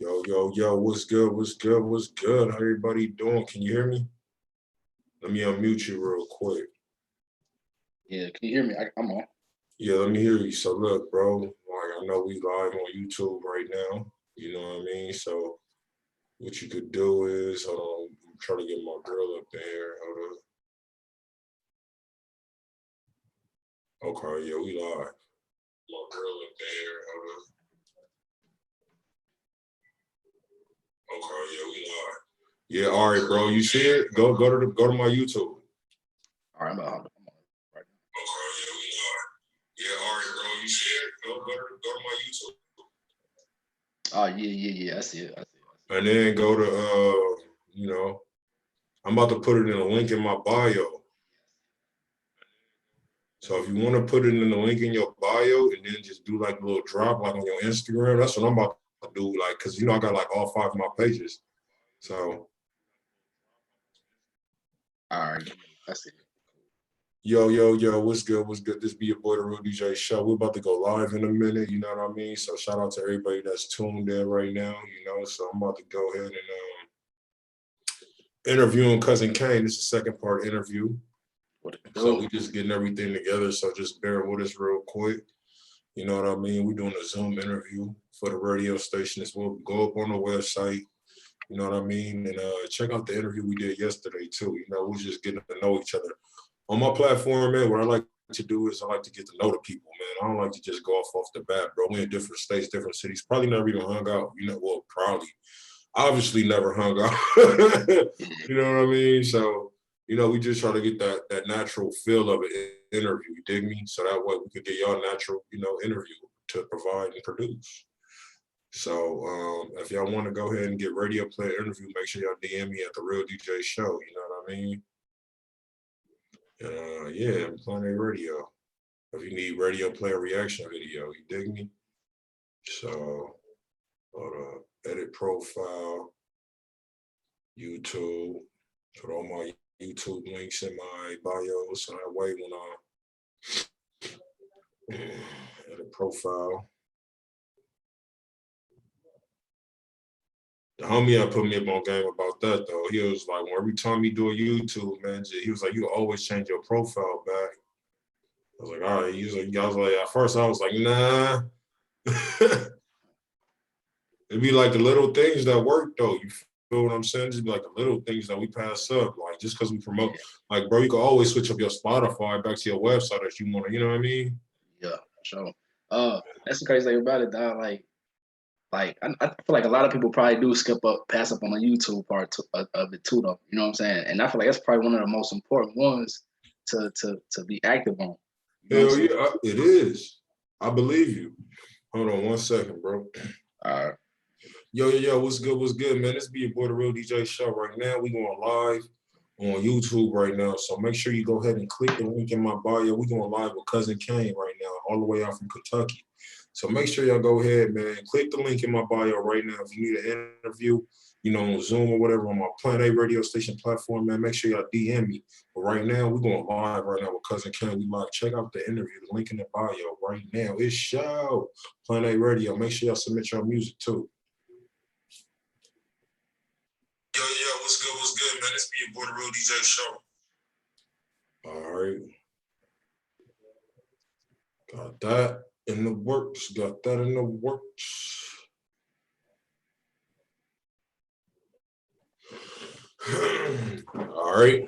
Yo, what's good? What's good? What's good? How everybody doing? Can you hear me? Let me unmute you real quick. Yeah, can you hear me? I'm on. Yeah, let me hear you. So look, bro, like I know we live on YouTube right now. You know what I mean? So what you could do is, hold on, I'm trying to get my girl up there. Hold on. Okay, yeah, we live. My girl up there. Hold on. Okay, yeah, we live. Yeah, all right, bro. You see it? Go to my YouTube. All right, I'm on. Right. Okay, yeah, we live. Yeah, all right, bro. You see it? Go to my YouTube. Oh yeah. I see it. And then go to I'm about to put it in a link in my bio. So if you want to put it in the link in your bio and then just do like a little drop like on your Instagram, that's what I'm about to do. Like, cause I got like all 5 of my pages. So all right, I see it. Yo, what's good? What's good? This be your boy, the Real DJ Show. We're about to go live in a minute, you know what I mean? So shout out to everybody that's tuned in right now, So I'm about to go ahead and interviewing Cousin Kane. This is the second part interview. So we just getting everything together. So just bear with us real quick. You know what I mean? We're doing a Zoom interview for the radio station as well. Go up on the website. You know what I mean? And check out the interview we did yesterday too. We're just getting to know each other. On my platform, man, what I like to do is I like to get to know the people, man. I don't like to just go off the bat, bro. We in different states, different cities. Probably never even hung out. Probably. Obviously never hung out. You know what I mean? So, we just try to get that natural feel of an interview, you dig me? So that way we could get y'all natural, interview to provide and produce. So if y'all want to go ahead and get radio play interview, make sure y'all DM me at the Real DJ Show. You know what I mean? Yeah, I'm playing a radio. If you need radio play a reaction video, you dig me? So, hold up, edit profile, YouTube, put all my YouTube links in my bio, so that way when I edit profile. The homie I put me up on game about that though. He was like, every time you do a YouTube, man, he was like, you always change your profile back. I was like, all right. I was like, at first I was like, nah. It'd be like the little things that work though. You feel what I'm saying? Just be like the little things that we pass up. Like just because we promote, like bro, you can always switch up your Spotify back to your website if you want to. You know what I mean? Yeah, sure. That's the crazy thing about it, dog. Like I feel like a lot of people probably do pass up on the YouTube part of it too, though. You know what I'm saying? And I feel like that's probably one of the most important ones to be active on. Hell yeah, it is. I believe you. Hold on 1 second, bro. All right. Yo, what's good, man? This be your boy, the Real DJ Show. Right now, we going live on YouTube right now. So make sure you go ahead and click the link in my bio. We going live with Cousin Kane right now, all the way out from Kentucky. So make sure y'all go ahead, man. Click the link in my bio right now. If you need an interview, on Zoom or whatever, on my Planet A radio station platform, man, make sure y'all DM me. But right now, we're going live right now with Cousin Kane. We live. Check out the interview, the link in the bio right now. It's show Planet A Radio. Make sure y'all submit your music too. Yo, what's good, man? This be your boy, the Real DJ Show. All right. Got that in the works. All right.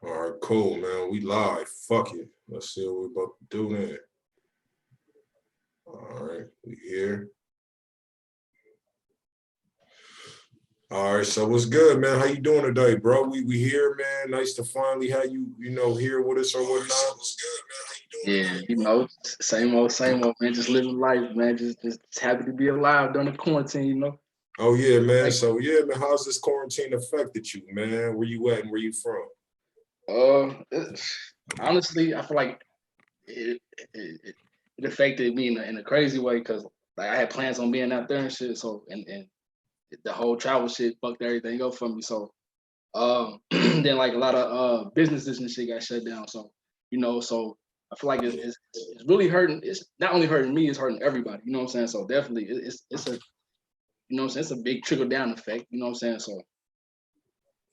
All right, cool, man. We live. Fuck it. Let's see what we're about to do then. All right, we here. All right, so what's good, man? How you doing today, bro? We here, man. Nice to finally have you, here with us or whatnot. What's good, man? How you doing? Yeah, same old, man. Just living life, man. Just happy to be alive during the quarantine, Oh yeah, man. So yeah, man. How's this quarantine affected you, man? Where you at and where you from? Honestly, I feel like it affected me in a crazy way because like I had plans on being out there and shit. So and the whole travel shit fucked everything up for me. So Then like a lot of businesses and shit got shut down. So so I feel like it's really hurting. It's not only hurting me, it's hurting everybody. You know what I'm saying? So definitely, it's a it's a big trickle down effect. You know what I'm saying? So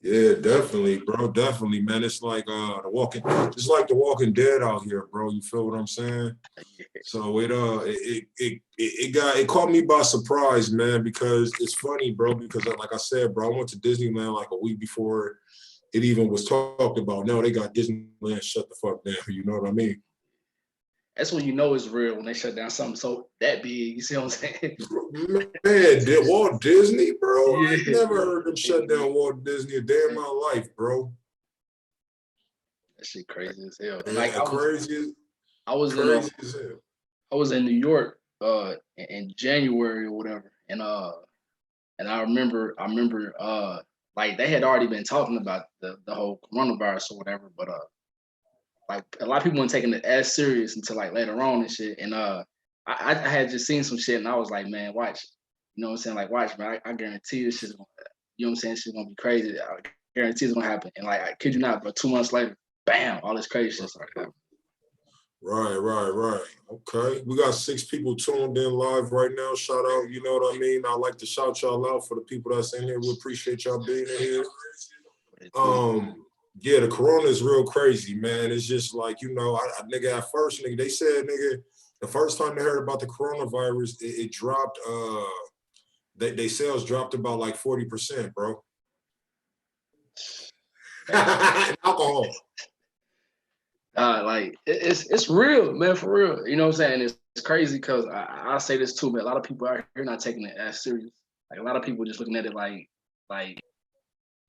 Yeah, definitely, bro. Definitely, man. It's like it's like the Walking Dead out here, bro. You feel what I'm saying? So it caught me by surprise, man, because it's funny, bro, because like I said, bro, I went to Disneyland like a week before it even was talked about. Now they got Disneyland shut the fuck down. You know what I mean? that's when you know it's real when they shut down something so that big. You see what I'm saying? Man, did Walt Disney, bro? I ain't Yeah, never heard them shut down Walt Disney a day in my life, bro. that shit crazy as hell. And like Yeah, I was in crazy as hell. I was in New York in January or whatever, and I remember like they had already been talking about the whole coronavirus or whatever, but like a lot of people weren't taking it as serious until like later on and shit. And I had just seen some shit and I was like, man, watch. You know what I'm saying? Like, watch, man. I guarantee this shit's gonna, you know what I'm saying? Shit's gonna be crazy. I guarantee it's gonna happen. And like, I kid you not, but 2 months later, bam, all this crazy shit started happening. Right. Okay. We got 6 people tuned in live right now. Shout out, you know what I mean? I like to shout y'all out for the people that's in here. We appreciate y'all being in here. Yeah, the corona is real crazy, man. It's just like, nigga, at first, nigga, they said, nigga, the first time they heard about the coronavirus, it dropped, they sales dropped about like 40%, bro. Alcohol. Like it's real, man, for real. You know what I'm saying? It's crazy because I say this too, man. A lot of people out here not taking it as serious. Like a lot of people just looking at it like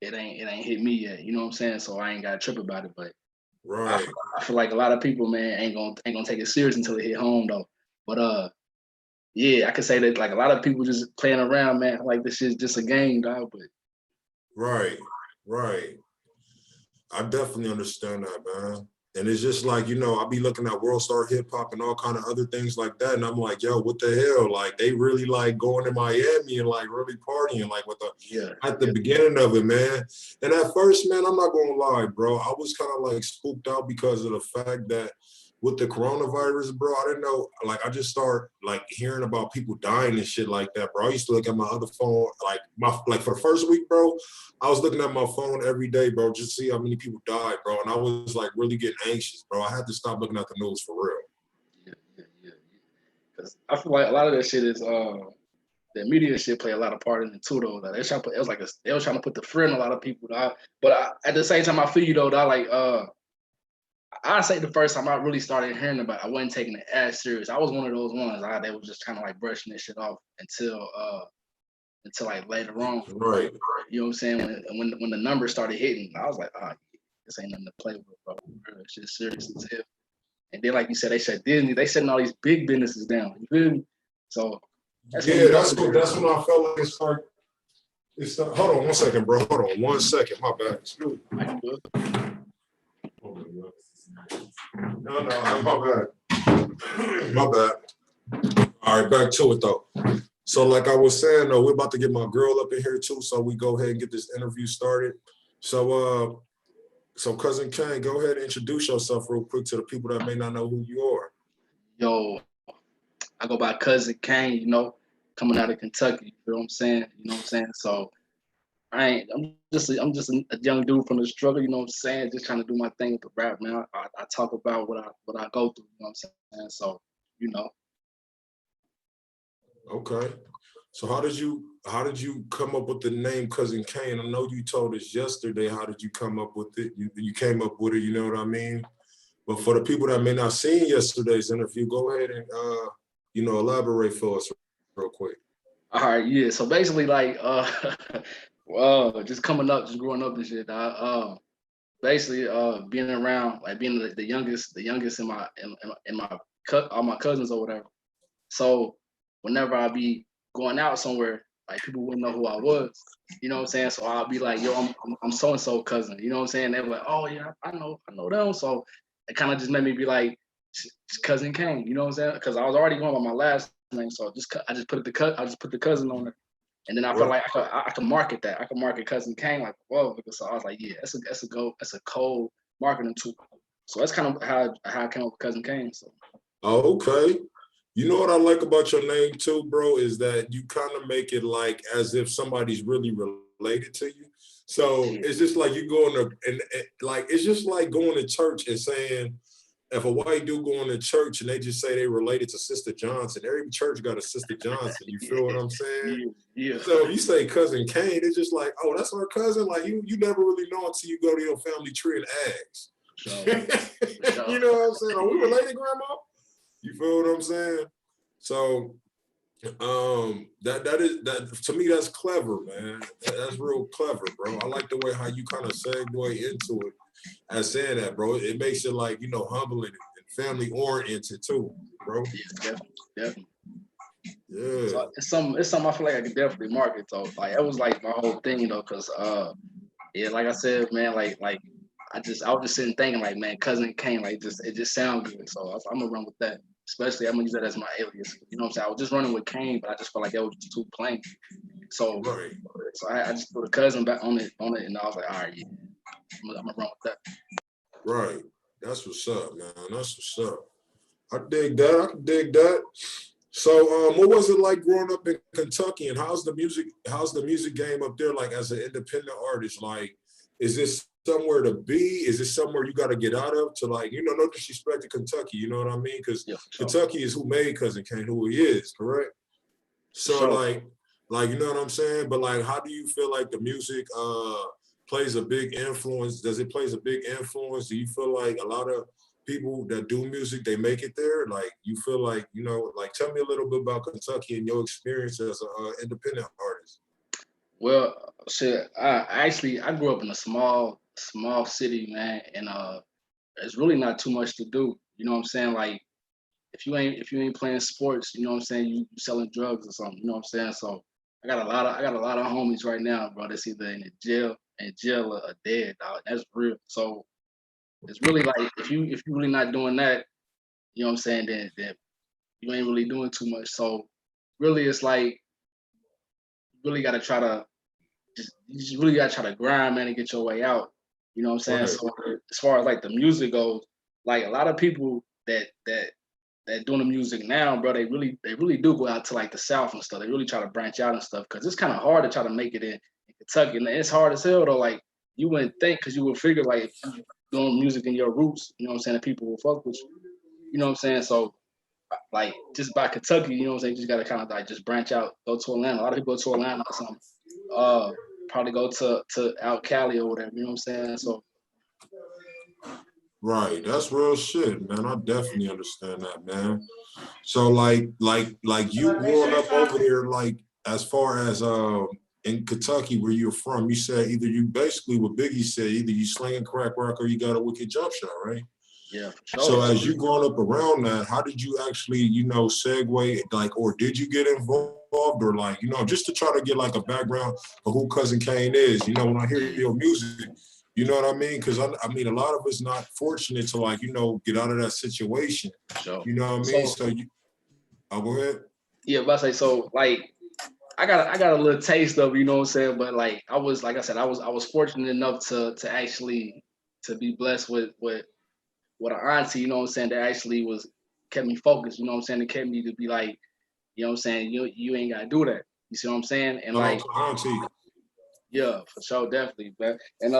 it ain't hit me yet. You know what I'm saying? So I ain't got to trip about it. But right. I feel like a lot of people, man, ain't gonna take it serious until it hit home though. But yeah, I could say that like a lot of people just playing around, man. Like this is just a game, dog. But right. I definitely understand that, man. And it's just like, I be looking at World Star Hip Hop and all kind of other things like that. And I'm like, yo, what the hell? Like they really like going to Miami and like really partying like at the beginning of it, man. And at first, man, I'm not gonna lie, bro. I was kind of like spooked out because of the fact that with the coronavirus, bro, I didn't know, like I just start like hearing about people dying and shit like that, bro. I used to look at my other phone, like for the first week, bro, I was looking at my phone every day, bro, just to see how many people died, bro. And I was like really getting anxious, bro. I had to stop looking at the news for real. Yeah. Because I feel like a lot of that shit is the media shit play a lot of part in it too, though. Like, they was trying to put the fear in a lot of people, dog. But at the same time, I feel you though, dog. Like I say the first time I really started hearing about it, I wasn't taking it as serious. I was one of those ones they was just kind of like brushing this shit off until like later on. Right. You know what I'm saying? When the numbers started hitting, I was like, this ain't nothing to play with, bro. It's just serious as hell. And then, like you said, they shut Disney. They shutting all these big businesses down. You feel me? So that's when I felt like hold on 1 second, bro. Hold on 1 second. My bad. No, my bad. My bad. All right, back to it though. So like I was saying, though, we're about to get my girl up in here too, so we go ahead and get this interview started. So Cousin Kane, go ahead and introduce yourself real quick to the people that may not know who you are. Yo, I go by Cousin Kane, coming out of Kentucky. You know what I'm saying? So I'm just a young dude from the struggle. You know what I'm saying? Just trying to do my thing with the rap, man. I talk about what I go through. You know what I'm saying? So Okay. So how did you come up with the name Cousin Kane? I know you told us yesterday. How did you come up with it? You came up with it. You know what I mean? But for the people that may not seen yesterday's interview, go ahead and elaborate for us real quick. All right, yeah. So basically, like, just growing up and shit. Basically, being around, like being the youngest in my all my cousins or whatever. So whenever I be going out somewhere, like people wouldn't know who I was. You know what I'm saying? So I'll be like, yo, I'm so and so cousin. You know what I'm saying? They were like, oh yeah, I know them. So it kind of just made me be like, Cousin Kane. You know what I'm saying? Because I was already going by my last name, so I just put the cousin on it. And then I felt like I could market that. I could market Cousin Kane like, whoa. So I was like, yeah, that's a cold marketing tool. So that's kind of how I came up with Cousin Kane. So. Oh, okay. You know what I like about your name too, bro, is that you kind of make it like as if somebody's really related to you. So it's just like you going to, and like, it's just like going to church and saying, if a white dude going to church and they just say they related to Sister Johnson, every church got a Sister Johnson. You feel what I'm saying? Yeah. So if you say Cousin Kane, it's just like, oh, that's our cousin. Like you never really know until you go to your family tree and ask. Sure. You know what I'm saying? Are we related, Grandma? You feel what I'm saying? So that to me, that's clever, man. That's real clever, bro. I like the way how you kind of segue into it as saying that, bro. It makes it like, humbling and family oriented too, bro. Yeah, definitely. Yeah. So it's something I feel like I could definitely market though. Like that was like my whole thing though, cause like I said, man, like I was just sitting thinking like, man, Cousin Kane, like it just sounds good. So I'm gonna run with that. Especially I'm gonna use that as my alias. You know what I'm saying? I was just running with Kane, but I just felt like that was just too plain. So Right. So I just put a cousin back on it, and I was like, all right, yeah, I'm gonna run with that. Right. That's what's up, man. That's what's up. I dig that. I can dig that. So what was it like growing up in Kentucky, and how's the music game up there like as an independent artist? Like, is this somewhere to be? Is this somewhere you got to get out of to like, no disrespect to Kentucky, you know what I mean? Because sure. Kentucky is who made Cousin Kane who he is, correct? So sure. like you know what I'm saying? But like, how do you feel like the music plays a big influence? Does it plays a big influence? Do you feel like a lot of people that do music, they make it there? Like, you feel like, like, tell me a little bit about Kentucky and your experience as an independent artist. Well, shit, I grew up in a small city, man, and there's really not too much to do. You know what I'm saying? Like, if you ain't playing sports, you know what I'm saying, you selling drugs or something. You know what I'm saying? So I got a lot of homies right now, bro. That's either in jail or dead, dog. That's real. So it's really like if you really not doing that, you know what I'm saying, then you ain't really doing too much. So really, it's like you really gotta try to you just really gotta try to grind, man, and get your way out. You know what I'm saying? Right. So as far as like the music goes, like a lot of people that doing the music now, bro, they really do go out to like the South and stuff. They really try to branch out and stuff because it's kind of hard to try to make it in Kentucky, and it's hard as hell though. Like you wouldn't think, because you would figure like if you doing music in your roots, you know what I'm saying, that people will fuck with you. You know what I'm saying? So like just by Kentucky, you know what I'm saying, you just gotta kind of like just branch out, go to Atlanta. A lot of people go to Atlanta or something. Probably go to out Cali or whatever, you know what I'm saying? So Right, that's real shit, man. I definitely understand that, man. So like you growing up over there, like as far as in Kentucky where you're from, you said either you basically what Biggie said, either you slinging crack rock or you got a wicked jump shot, right? yeah, for sure. So as you growing up around that, how did you actually, segue, like, or did you get involved, or like, just to try to get like a background of who Cousin Kane is, when I hear your music, you know what I mean? Because I mean, a lot of us not fortunate to like, get out of that situation. Sure. You know what I mean? So I'll go ahead. Yeah, but I say so. Like, I got a little taste of, you know what I'm saying. But like, I was fortunate enough to actually to be blessed with an auntie, you know what I'm saying, that actually kept me focused. You know what I'm saying, it kept me to be like, you know what I'm saying, you ain't gotta do that. You see what I'm saying? And like, auntie. Yeah, for sure, definitely, man. And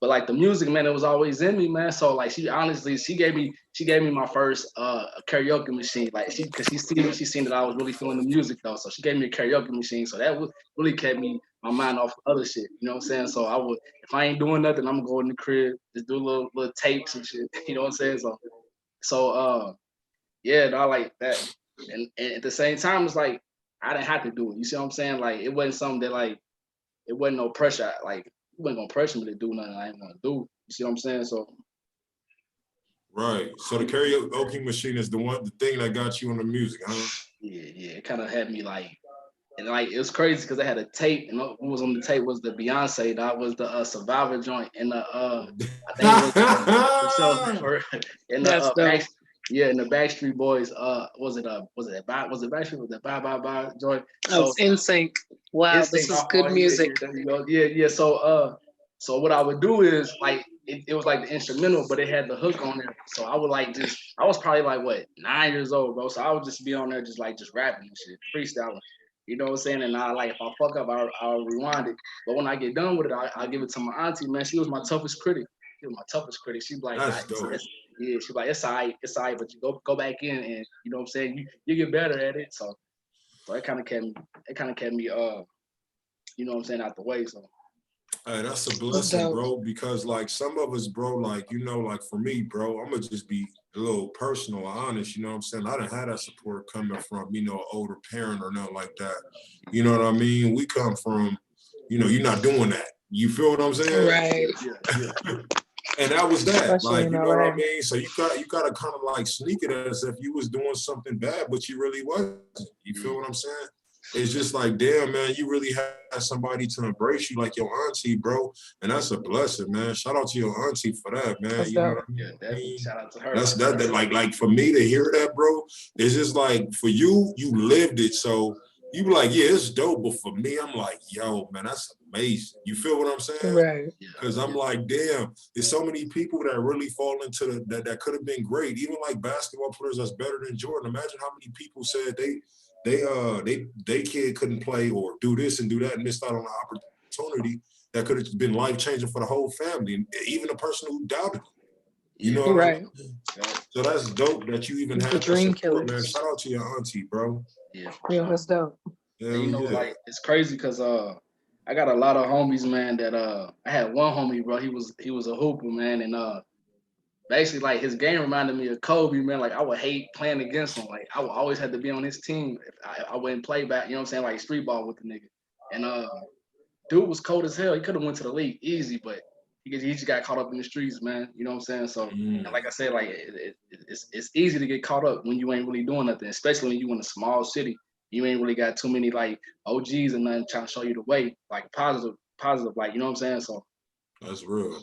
but like the music, man, it was always in me, man. So like she gave me my first karaoke machine. Like because she seen that I was really feeling the music though. So she gave me a karaoke machine. So that really kept my mind off other shit. You know what I'm saying? So if I ain't doing nothing, I'm gonna go in the crib, just do little tapes and shit. You know what I'm saying? So yeah, I like that. And at the same time, it's like I didn't have to do it. You see what I'm saying? Like it wasn't something that like it wasn't no pressure. Like you wasn't gonna pressure me to do nothing I ain't gonna do. You see what I'm saying? So right. So the karaoke machine is the thing that got you on the music, huh? Yeah. It kind of had me like, and like it was crazy because I had a tape, and what was on the tape was the Beyonce. That was the Survivor joint, and the I think it was so in the Yeah, and the Backstreet Boys, was it Backstreet? Was it Bye Joy? Oh, So In Sync. Wow, this instinct. was Oh, good yeah, music. yeah, there you go. Yeah, yeah. So what I would do is like it was like the instrumental, but it had the hook on there. So I would like just I was probably like what 9 years old, bro. So I would just be on there just rapping and shit, freestyling. You know what I'm saying? And I like if I fuck up, I'll rewind it. But when I get done with it, I'll give it to my auntie. Man, she was my toughest critic. She was my toughest critic. She'd be like, That's dope. yeah, she's like, it's all right, but you go back in and you know what I'm saying, you get better at it. So it kind of kept me you know what I'm saying, out the way. So Hey, that's a That's blessing, dope. bro, because like some of us, bro, like, you know, like for me, bro, I'm gonna just be a little personal, honest, you know what I'm saying? I didn't have that support coming from, you know, an older parent or nothing like that. You know what I mean? We come from, you know, you're not doing that. You feel what I'm saying? Right. yeah. And that was that. Especially Like, in you know what I LA. mean? So you gotta kind of like sneak it as if you was doing something bad, but you really wasn't. You feel what I'm saying? It's just like, damn, man, you really had somebody to embrace you like your auntie, bro. And that's a blessing, man. Shout out to your auntie for that, man. That's You know dope. what I Yeah, definitely. mean? Shout out to her. That's that like for me to hear that, bro, it's just like for you lived it. So you be like, yeah, it's dope. But for me, I'm like, yo, man, that's amazing. You feel what I'm saying? Right. Yeah, Because I'm like, damn, there's so many people that really fall into that could have been great. Even like basketball players that's better than Jordan. Imagine how many people said they kid couldn't play or do this and do that and missed out on an opportunity that could have been life changing for the whole family, and even a person who doubted. You yeah, know what I Right. mean? So that's dope that you even The have that dream support, man. killers. Shout out to your auntie, bro. yeah. Yeah, that's dope. And Hell you know, yeah. like it's crazy because I got a lot of homies, man. That I had one homie, bro. He was a hooper, man, and basically like his game reminded me of Kobe, man. Like I would hate playing against him. Like I would always have to be on his team if I wouldn't play back. You know what I'm saying? Like street ball with the nigga. And dude was cold as hell. He could have went to the league easy, but he just got caught up in the streets, man. You know what I'm saying? So, and like I said, like it's easy to get caught up when you ain't really doing nothing, especially when you in a small city. You ain't really got too many like OGs and nothing trying to show you the way, like positive, like you know what I'm saying? So That's real. Man,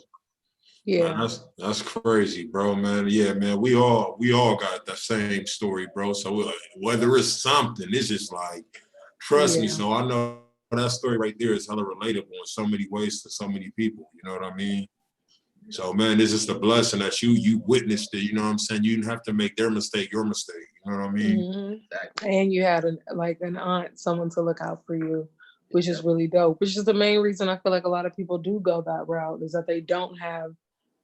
Yeah. that's crazy, bro, man. Yeah, man, we all got the same story, bro. So whether it's something, it's just like, trust me. Yeah. So I know that story right there is hella relatable in so many ways to so many people. You know what I mean? So man, it's just a blessing that you witnessed it. You know what I'm saying? You didn't have to make their mistake your mistake. You know what I mean? hmm exactly. And you had an aunt, someone to look out for you, which Yeah, is really dope. Which is the main reason I feel like a lot of people do go that route is that they don't have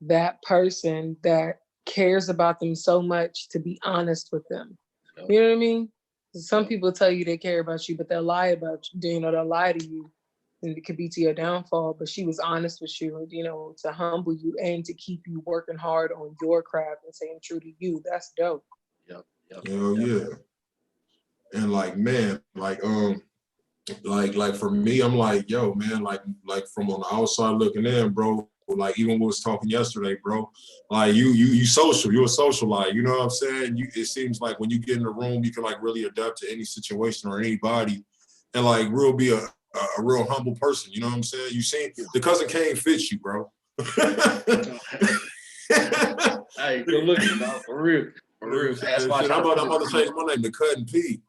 that person that cares about them so much to be honest with them. yeah, You know what I mean? Some yeah, people tell you they care about you, but they'll lie about you. You know, they'll lie to you, and it could be to your downfall. But she was honest with you, you know, to humble you and to keep you working hard on your craft and staying true to you. That's dope. yeah, yeah, Hell yeah, yeah. And like, man, like for me, I'm like, yo, man, like from on the outside looking in, bro. Like even we was talking yesterday, bro. Like you social, you're a socialite. You know what I'm saying? It seems like when you get in the room, you can like really adapt to any situation or anybody, and like real be a real humble person. You know what I'm saying? You seen the cousin Kane fits you, bro. Hey, good looking, dog. For real. For real. That's why I Shit, try to put I'm about to change my name to Cutting Pete.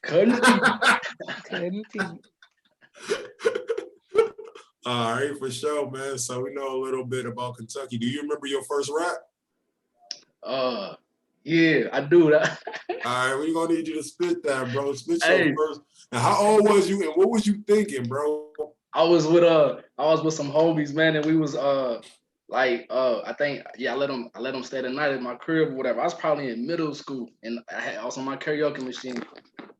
Couldn't be. Couldn't be. All right, for sure, man. So we know a little bit about Kentucky. Do you remember your first rap? Yeah, I do that. All right, we're gonna need you to spit that, bro. Spit your Hey, first. And how old was you and what was you thinking, bro? I was with some homies, man, and we was I think I let them stay the night at my crib or whatever. I was probably in middle school and I was on my karaoke machine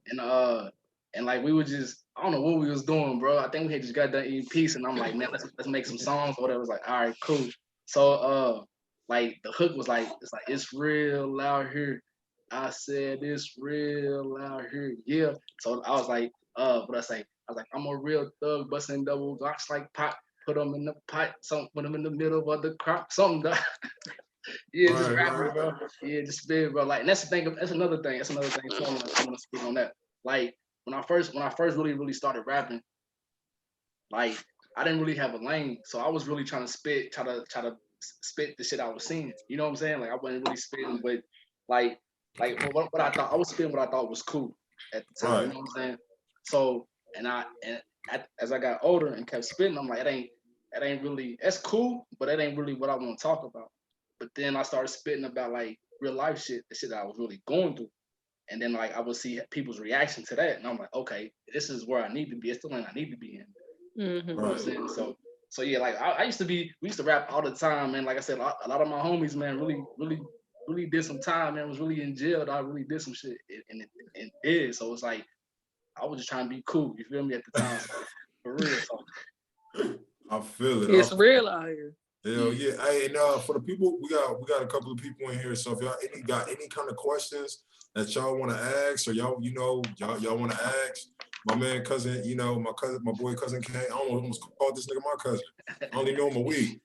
and like we were just I don't know what we was doing, bro. I think we had just got done eating peace and I'm like, man, let's make some songs or whatever. It's like, all right, cool. So like the hook was like it's real out here. I said it's real out here. Yeah. So I was like, what I say? I was like, I'm a real thug, busting double glocks like pot. Put them in the pot, something. Put them in the middle of the crop, something. Yeah, just rapping, Right. bro. Yeah, just spit, bro. Like, and that's the thing. That's another thing. That's another thing. So I'm gonna speak on that. Like, when I first really started rapping, like I didn't really have a lane, so I was really trying to spit, try to spit the shit I was seeing. You know what I'm saying? Like I wasn't really spitting, but like what I thought I was spitting what I thought was cool at the time. You know what I'm saying? So as I got older and kept spitting, I'm like, it ain't really, that's cool, but it ain't really what I want to talk about. But then I started spitting about like real life shit, the shit that I was really going through. And then like I would see people's reaction to that, and I'm like, okay, this is where I need to be. It's the lane I need to be in. Mm-hmm. You know what I'm saying? So yeah, like we used to rap all the time, man. Like I said, a lot of my homies, man, really did some time, man. Was really in jail. I really did some shit, and it did. So it's like I was just trying to be cool. You feel me at the time? So, for real. So. I feel it. It's real out here. Hell yeah. Hey, and for the people, we got a couple of people in here. So if y'all got any kind of questions that y'all want to ask, or y'all want to ask, my man cousin, my boy cousin Kane, I almost called this nigga my cousin. I only know him a week.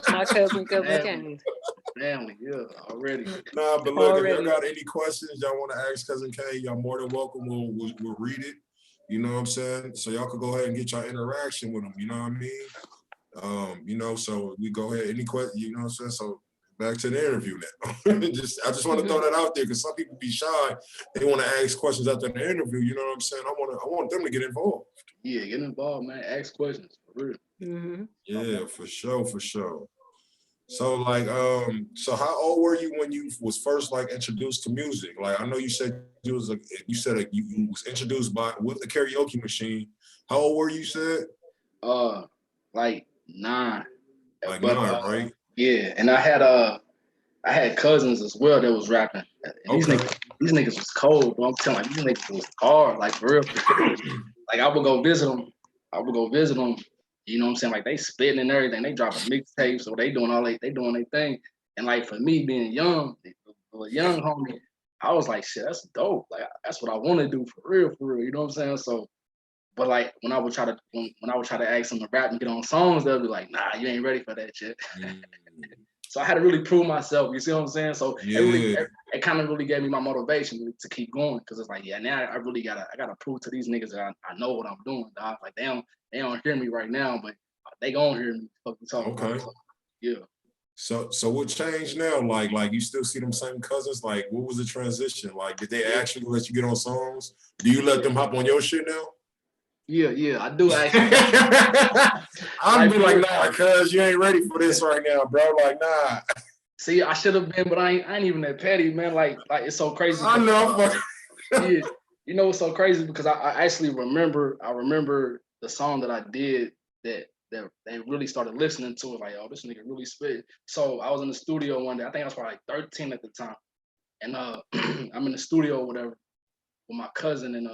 My cousin Kane. Family, yeah, already. Nah, but look, if y'all got any questions y'all want to ask cousin Kane, y'all more than welcome. We'll read it. You know what I'm saying? So y'all could go ahead and get your interaction with them. You know what I mean? So we go ahead. Any question? You know what I'm saying? So back to the interview now. I just want to throw that out there because some people be shy. They want to ask questions after the interview. You know what I'm saying? I want them to get involved. Yeah, get involved, man. Ask questions for real. Mm-hmm. Yeah, for sure. So like, so how old were you when you was first like introduced to music? Like, I know you said you was introduced with the karaoke machine. How old were you? Said like 9. Like 9, right? Yeah, and I had cousins as well that was rapping. And these niggas was cold, bro. I'm telling you, these niggas was hard, like for real. Like I would go visit them. You know what I'm saying? Like they spitting and everything. They dropping mixtapes, so they doing their thing. And like for me being young, a young homie, I was like, shit, that's dope. Like that's what I want to do for real. You know what I'm saying? So, but like when I would try to ask them to rap and get on songs, they'll be like, nah, you ain't ready for that shit. So I had to really prove myself. You see what I'm saying? So it kind of really gave me my motivation to keep going, because it's like, yeah, now I gotta prove to these niggas that I know what I'm doing, dog. Like they don't hear me right now, but they gonna hear me. Okay. So, yeah. So what changed now? Like you still see them same cousins? Like what was the transition? Like did they actually let you get on songs? Do you let them hop on your shit now? Yeah, I do actually. I'd be like, nah, cuz you ain't ready for this right now, bro. Like, nah. See, I should have been, but I ain't even that petty, man. Like it's so crazy. I know. Yeah, you know it's so crazy because I actually remember the song that I did that they really started listening to it. Like, oh, this nigga really spit. So I was in the studio one day. I think I was probably like 13 at the time, and I'm in the studio or whatever with my cousin and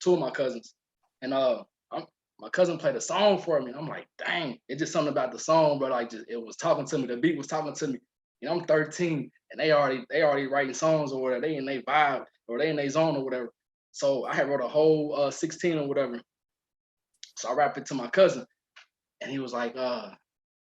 two of my cousins, and my cousin played a song for me, and I'm like, dang, it's just something about the song, but like, it was talking to me. The beat was talking to me. You know, I'm 13, and they already writing songs or whatever. They in their vibe or they in their zone or whatever. So I had wrote a whole 16 or whatever. So I rapped it to my cousin, and he was like,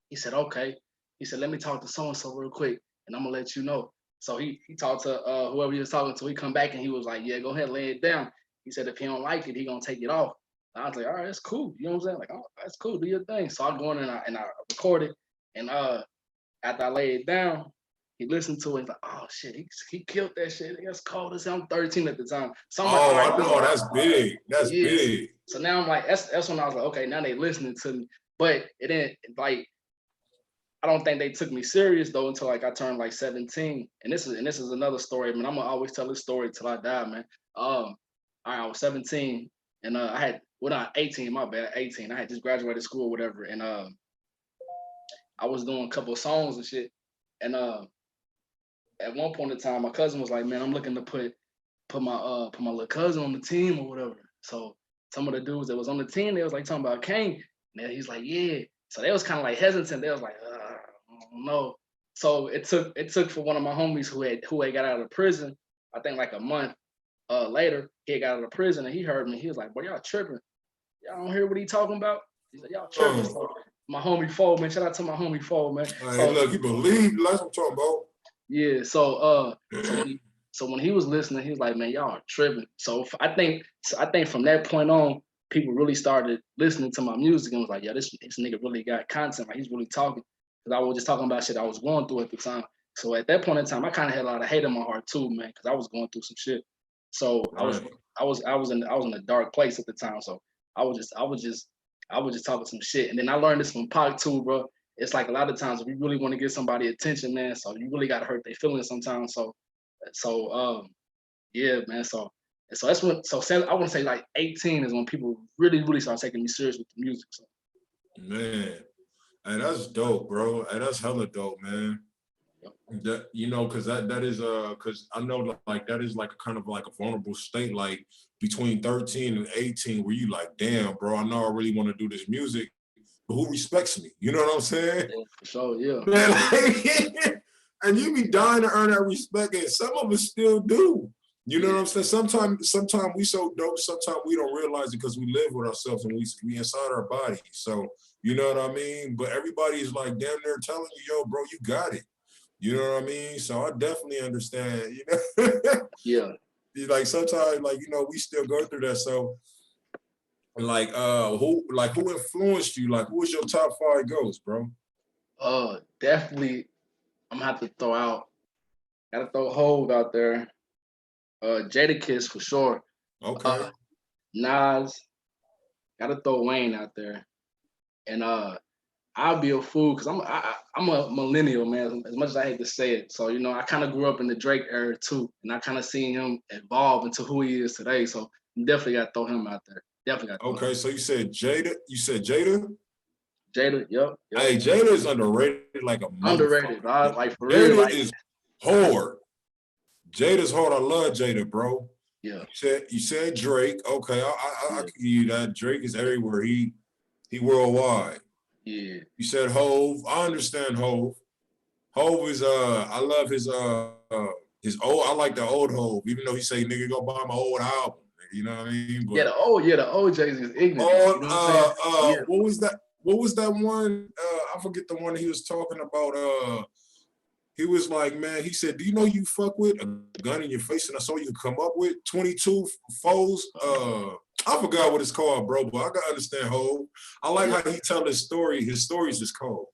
he said, okay. He said, let me talk to so and so real quick, and I'm gonna let you know. So he talked to whoever he was talking to. He come back and he was like, yeah, go ahead, lay it down. He said if he don't like it, he gonna take it off. And I was like, all right, that's cool. You know what I'm saying? Like, oh, that's cool. Do your thing. So I go in and I record it, and after I lay it down, he listened to it. He's like, oh shit, he killed that shit. That's cold as hell. I'm 13 at the time. So I'm like, I know, that's big. That's big. So now I'm like, that's when I was like, okay, now they listening to me. But it didn't, like, I don't think they took me serious though until like I turned like 17. And this is another story. I mean, I'm gonna always tell this story till I die, man. All right, I was 17, and I had, well, not 18, my bad, 18. I had just graduated school or whatever, and I was doing a couple of songs and shit. And at one point in time, my cousin was like, man, I'm looking to put my little cousin on the team or whatever. So some of the dudes that was on the team, they was like talking about Kane. And he's like, yeah. So they was kind of like hesitant. They was like, I don't know. So it took for one of my homies who had got out of prison, I think like a month later, he had got out of prison, and he heard me. He was like, boy, y'all tripping. Y'all don't hear what he talking about? He said, y'all tripping. So my homie Fo, man, shout out to my homie Fo, man. Hey, look, you believe, that's what I'm talking about. Yeah, so when he was listening, he was like, man, y'all are tripping. So I think from that point on, people really started listening to my music and was like, yeah, this nigga really got content. Like he's really talking. Because I was just talking about shit I was going through at the time. So at that point in time, I kind of had a lot of hate in my heart too, man, because I was going through some shit. So Right. I was in a dark place at the time. So I was just talking some shit. And then I learned this from Pac too, bro. It's like a lot of times if you really want to get somebody attention, man, so you really gotta hurt their feelings sometimes. Yeah, man. So that's when I want to say like 18 is when people really start taking me serious with the music. So. Man, hey, that's dope, bro. Hey, that's hella dope, man. That because that is because I know like that is like a kind of like a vulnerable state, like between 13 and 18, where you like, damn, bro, I know I really want to do this music, but who respects me? You know what I'm saying? Yeah, for sure, yeah. Man, like, and you be dying to earn that respect, and some of us still do. You know what I'm saying? Sometimes we so dope, sometimes we don't realize it because we live with ourselves and we inside our body. So, you know what I mean? But everybody's like damn near telling you, yo, bro, you got it. You know what I mean? So I definitely understand, you know? Yeah. Like sometimes, like, we still go through that. So like who influenced you? Like who was your top 5 ghosts, bro? Definitely I'm gonna have to gotta throw Hove out there. Jadakiss for sure. Okay. Nas, gotta throw Wayne out there. And I'll be a fool because I'm a millennial, man, as much as I hate to say it. So, I kind of grew up in the Drake era too. And I kind of seen him evolve into who he is today. So definitely got to throw him out there. Definitely got to Okay, so you said Jada. You said Jada? Jada, yep. Hey, Jada is underrated like a underrated, dog. Like for Jada real. Like, is hard. Jada's hard. I love Jada, bro. Yeah. You said Drake. Okay, I give you that. Drake is everywhere. He worldwide. Yeah. You said Hove. I understand Hove. Hove is I love his old. I like the old Hove, even though he say nigga go buy my old album. You know what I mean? But, the old Jay-Z is ignorant. You know what what was that? What was that one? I forget the one he was talking about. He was like, man, he said, do you know you fuck with a gun in your face and I saw you come up with 22 foes? I forgot what it's called, bro, but I gotta understand Hove. I like how he tell his story. His stories is cold.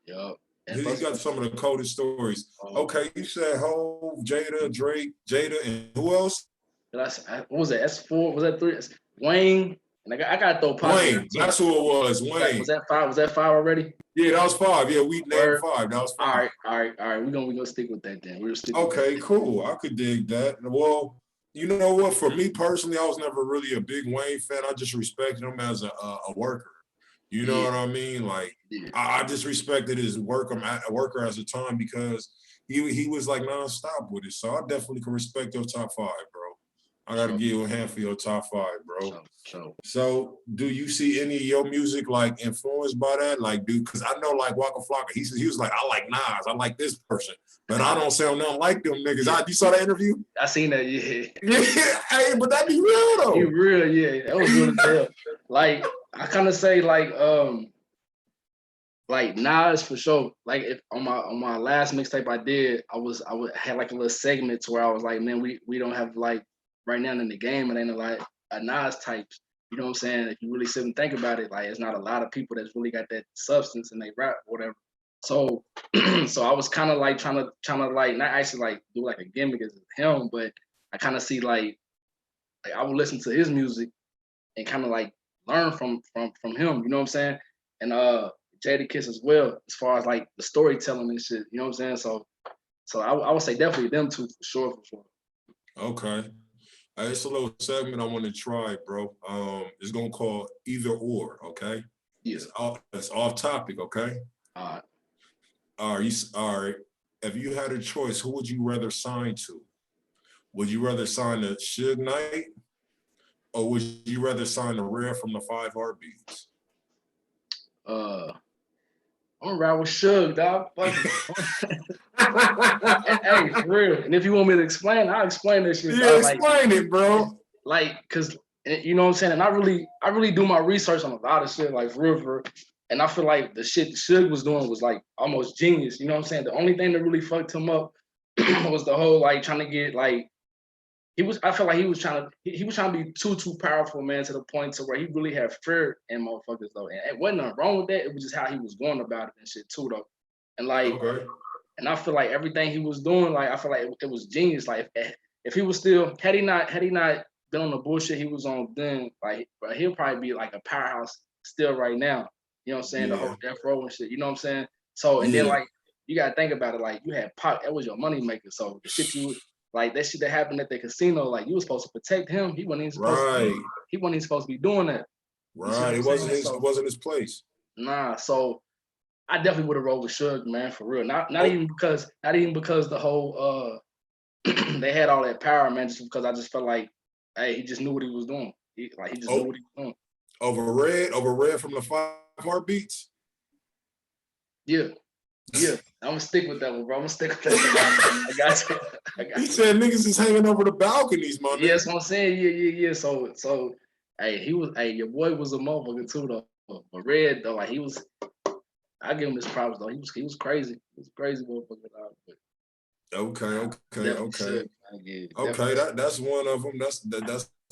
Yeah. He got some of the coldest stories. Okay, you said Hove, Jada, Drake, Jada, and who else? What was it? S4? Was that 3? Wayne. And I got to throw Pac. Wayne. That's who it was. Wayne. Was that 5? Was that 5 already? Yeah, that was 5. Yeah, we named 5. That was 5. All right. We're gonna stick with that then. We'll stick. Okay, cool. I could dig that. Well, you know what? For me personally, I was never really a big Wayne fan. I just respected him as a worker. You know what I mean? Like, I just respected his worker as a time because he was like nonstop with it. So I definitely can respect your top 5, bro. I gotta give you a hand for your top 5, bro. So do you see any of your music like influenced by that? Like, because I know like Waka Flocka, he was like, I like Nas, I like this person, but I don't sound nothing like them niggas. You saw that interview? I seen that, yeah. Yeah, hey, but that be real though. Be real, yeah. That was good as hell. Like I kind of say like Nas for sure. Like if on my last mixtape I did, I had like a little segment to where I was like, man, we don't have like right now in the game, it ain't like a Nas type. You know what I'm saying? If you really sit and think about it, like it's not a lot of people that's really got that substance and they rap or whatever. So so I was kind of like trying to like not actually like do like a gimmick as him, but I kind of see like I would listen to his music and kind of like learn from him. You know what I'm saying? And Jadakiss as well, as far as like the storytelling and shit. You know what I'm saying? So I would say definitely them two for sure. Okay. It's a little segment I want to try, bro. It's gonna call either or, okay? Yes. It's off topic, okay? All right. If you had a choice, who would you rather sign to? Would you rather sign to Suge Knight, or would you rather sign to Rare from the 5 Heartbeats? I'm gonna ride with Suge, dog. Hey, for real. And if you want me to explain, I'll explain this shit. Yeah, explain it, bro. Like, cause you know what I'm saying. And I really do my research on a lot of shit, like for real. And I feel like the shit Suge was doing was like almost genius. You know what I'm saying? The only thing that really fucked him up was the whole like trying to get I feel like he was trying to be too powerful, man, to the point to where he really had fear in motherfuckers though. And it wasn't nothing wrong with that. It was just how he was going about it and shit too though. And like, Okay. and I feel like everything he was doing, like I feel like it was genius. Like if he was still had he not been on the bullshit he was on then, like bro, he'll probably be like a powerhouse still right now. You know what I'm saying? The Yeah. whole death row and shit. You know what I'm saying? So and then Yeah. like you gotta think about it. Like you had Pac, that was your money maker. So the shit you like that shit that happened at the casino, like you was supposed to protect him. He wasn't even supposed Right. he wasn't even supposed to be doing that. You see what Right. I'm It wasn't saying? his. So, It wasn't his place. nah, so I definitely would have rolled with Suge, man, for real. Not Oh, even because the whole they had all that power, man, just because I just felt like, hey, he just knew what he was doing. He just knew what he was doing. over red from the 5 Heartbeats. Yeah. Yeah. I'm gonna stick with that one, bro. I'm gonna stick with that one. I got you. He said niggas is hanging over the balconies, my Yeah, nigga. that's what I'm saying. Yeah. So hey, your boy was a motherfucker too though. But Red though, like I give him his props though. He was crazy. He was a crazy motherfucker. But Okay. definitely Suge, man. Yeah, Okay, that's one of them. That's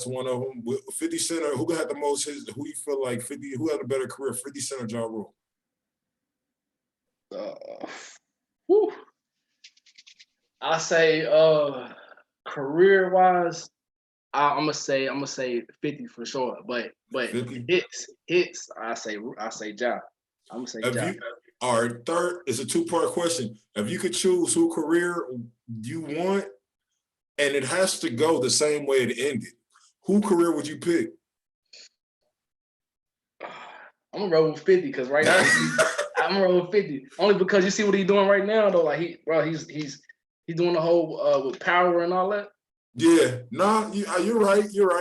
one of them. 50 Cent, who had the most hits? Who you feel like 50? Who had a better career, 50 Cent or Ja Rule? Whew. I say career wise, I'm gonna say 50 for sure. But 50. hits, I say Ja. I'm gonna say If Ja. you all right, third is a two-part question. If you could choose who career you want, and it has to go the same way it ended, who career would you pick? I'm gonna roll with 50 because right now I'm gonna roll with 50 only because you see what he's doing right now though. Like he's doing the whole with power and all that. Yeah, nah, you're right. You're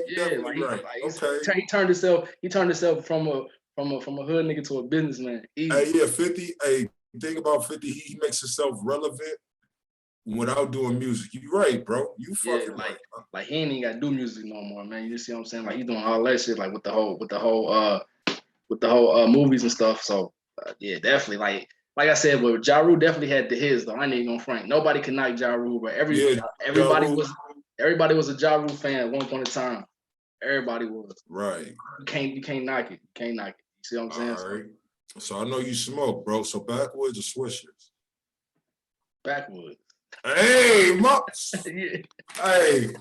Yeah, definitely right. Okay. he turned himself from a hood nigga to a businessman. Easy. Hey, yeah, 50. Hey, think about 50. He makes himself relevant without doing music. You right, bro. You Yeah, fucking right. like he ain't even gotta do music no more, man. You see what I'm saying? Like he's doing all that shit, like with the whole movies and stuff. So yeah, definitely. Like I said, but Ja Rule definitely had the his though. I ain't even gonna front. Nobody can knock Ja Rule, but Yeah, Ja everybody Rule. was a Ja Rule fan at one point in time. Everybody was. Right. You can't knock it. You can't knock it. You see what I'm saying? All right. So I know you smoke, bro. So backwoods or swishers? Backwoods. Hey, Yeah. hey,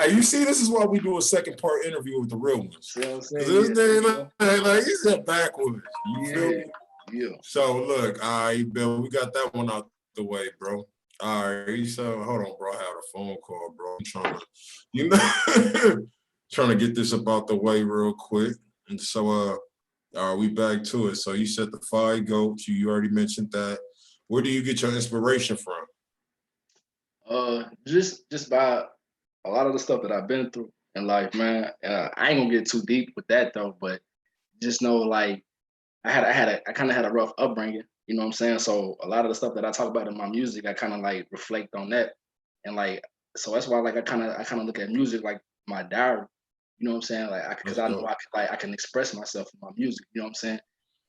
you see, this is why we do a second part interview with the real ones. See what I'm saying? This nigga, like he said backwards. You feel me? Yeah. So look, all right, Bill, we got that one out the way, bro. All right, so hold on, bro. I had a phone call, bro. I'm trying to, trying to get this about the way real quick. And so, all right, we back to it. So you said the 5 goats. You already mentioned that. Where do you get your inspiration from? Just by a lot of the stuff that I've been through in life, man. I ain't gonna get too deep with that though, but just know like I kind of had a rough upbringing. You know what I'm saying? So a lot of the stuff that I talk about in my music, I kind of like reflect on that, and like so that's why like I kind of look at music like my diary. You know what I'm saying? Like because I know I can express myself in my music. You know what I'm saying?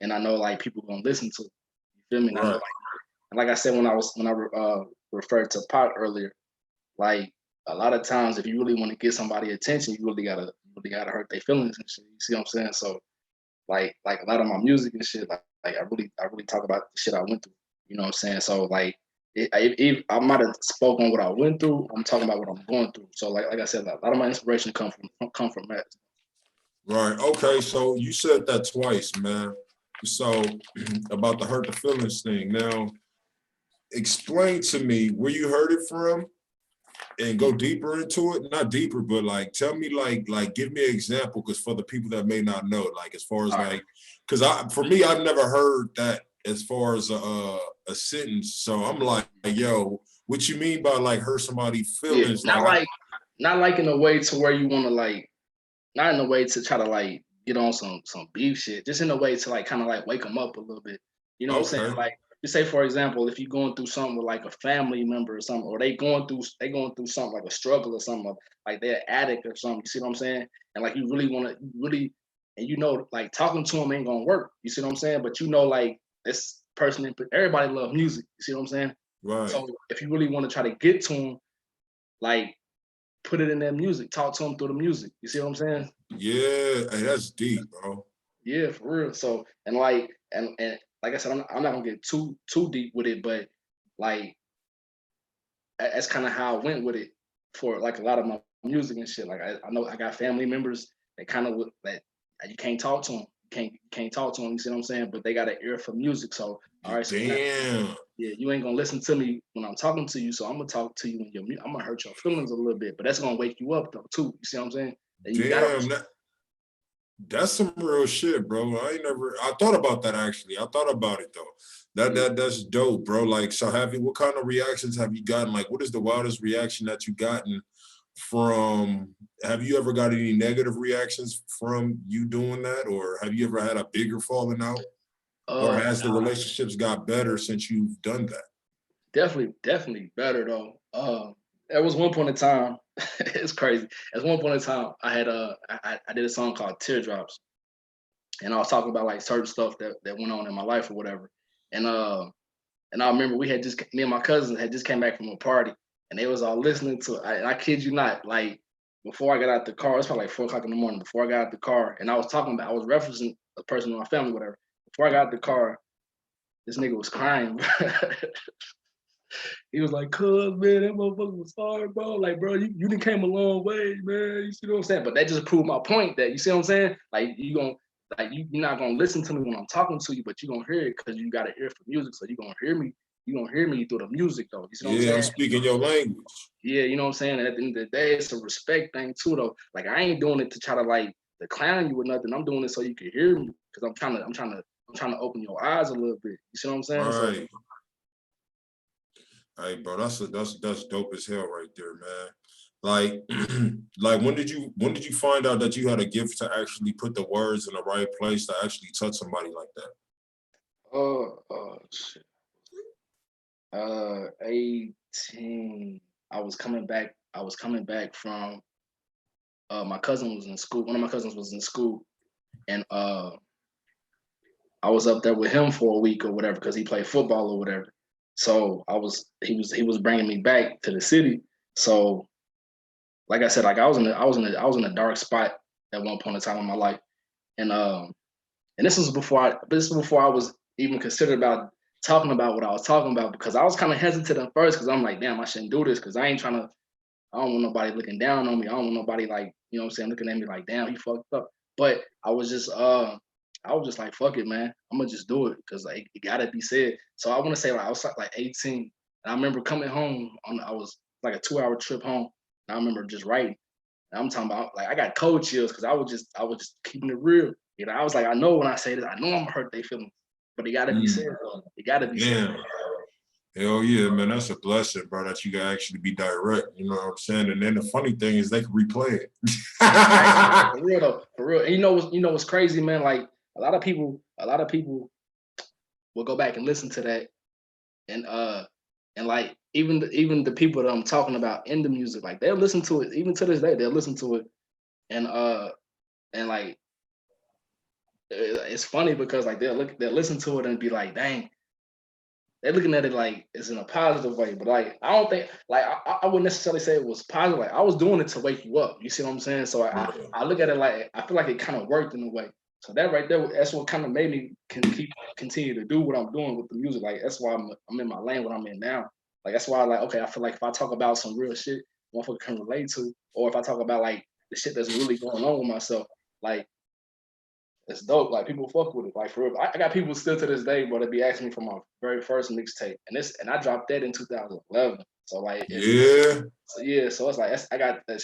And I know like people gonna listen to it. You feel me? And I know Right. like I said when I referred to Pac earlier, like a lot of times if you really want to get somebody attention, you really gotta hurt their feelings and shit. You see what I'm saying? So like a lot of my music and shit, like I really talk about the shit I went through. You know what I'm saying? So like I might have spoke on what I went through. I'm talking about what I'm going through. So like I said, a lot of my inspiration come from that. Right. Okay. So you said that twice, man. So about the hurt the feelings thing. Now, explain to me where you heard it from and go deeper into it. Not deeper, but like tell me like give me an example because for the people that may not know, like as far as like because for me I've never heard that as far as a sentence. So I'm like, yo, what you mean by like hurt somebody's feelings? Yeah, not like in a way to where you want to like not in a way to try to like get on some beef shit, just in a way to like kind of like wake them up a little bit. You know what I'm saying? Like you say, for example, if you're going through something with like a family member or something, or they going through something like a struggle or something, like they're addict or something. You see what I'm saying? And like you really want to and you know, like talking to them ain't gonna work. You see what I'm saying? But you know, like this person, everybody love music. You see what I'm saying? Right. So if you really want to try to get to them, like put it in their music, talk to them through the music. You see what I'm saying? Yeah, hey, that's deep, bro. Yeah, for real. So and like like I said, I'm not gonna get too deep with it, but like that's kind of how I went with it for like a lot of my music and shit. Like I know I got family members that kind of that you can't talk to them, you can't talk to them. You see what I'm saying? But they got an ear for music. So all right, so Damn. yeah, you ain't gonna listen to me when I'm talking to you. So I'm gonna talk to you when I'm gonna hurt your feelings a little bit, but that's gonna wake you up though too. You see what I'm saying? And you gotta. Damn, that's some real shit, bro. I thought about that actually. I thought about it though. That's dope, bro. Like, so what kind of reactions have you gotten? Like, what is the wildest reaction that you gotten from, have you ever got any negative reactions from you doing that? Or have you ever had a bigger falling out? Or has the relationships got better since you've done that? Definitely better though. There was one point in time, it's crazy. At one point in time, I had I did a song called Teardrops, and I was talking about like certain stuff that went on in my life or whatever. And I remember me and my cousins had just came back from a party, and they was all listening to it. I kid you not, like before I got out the car, it's probably like 4 o'clock in the morning. Before I got out the car, and I was referencing a person in my family, whatever. Before I got out the car, this nigga was crying. He was like, "Cuz, man, that motherfucker was hard, bro. Like, bro, you done came a long way, man. You see what I'm saying?" But that just proved my point that, you see what I'm saying? Like, you're not gonna listen to me when I'm talking to you, but you're gonna hear it because you got an ear for music. So you're gonna hear me. You're gonna hear me through the music, though. You see what I'm saying? I'm speaking your language. Yeah, you know what I'm saying? And at the end of the day, it's a respect thing too, though. Like, I ain't doing it to try to like to clown you or nothing. I'm doing it so you can hear me because I'm trying to open your eyes a little bit. You see what I'm saying? Right. So, Hey, bro, that's dope as hell right there, man. Like, like when did you find out that you had a gift to actually put the words in the right place to actually touch somebody like that? shit. 18. I was coming back from my cousin was in school. One of my cousins was in school, and I was up there with him for a week or whatever because he played football or whatever. So he was bringing me back to the city. So like I said, like I was in a dark spot at one point in time in my life, and this was before I was even considered about talking about what I was talking about, because I was kind of hesitant at first because I'm like, damn, I shouldn't do this because I don't want nobody looking down on me. I don't want nobody like, you know what I'm saying, looking at me like, damn, he fucked up. But I was just like, fuck it, man. I'm gonna just do it because like it gotta be said. So I want to say like I was like 18, and I remember coming home I was like a 2-hour trip home, and I remember just writing. And I'm talking about like I got cold chills because I was just keeping it real. You know, I was like, I know when I say this, I know I'm gonna hurt their feelings, but it gotta be said though. It gotta be said. Hell yeah, man, that's a blessing, bro, that you can actually be direct, you know what I'm saying? And then the funny thing is they can replay it. For real though, for real. And you know what's crazy, man? Like a lot of people will go back and listen to that, and like even the people that I'm talking about in the music, like they'll listen to it, even to this day, they'll listen to it. And like it's funny because like they'll listen to it and be like, dang, they're looking at it like it's in a positive way, but like I don't think like I wouldn't necessarily say it was positive. Like I was doing it to wake you up. You see what I'm saying? So I look at it like I feel like it kind of worked in a way. So that right there, that's what kind of made me continue to do what I'm doing with the music. Like that's why I'm in my lane, what I'm in now. Like that's why like okay, I feel like if I talk about some real shit, motherfucker can relate to, or if I talk about like the shit that's really going on with myself, like it's dope. Like people fuck with it. Like for real. I got people still to this day, but they be asking me for my very first mixtape, and I dropped that in 2011. So like, so it's like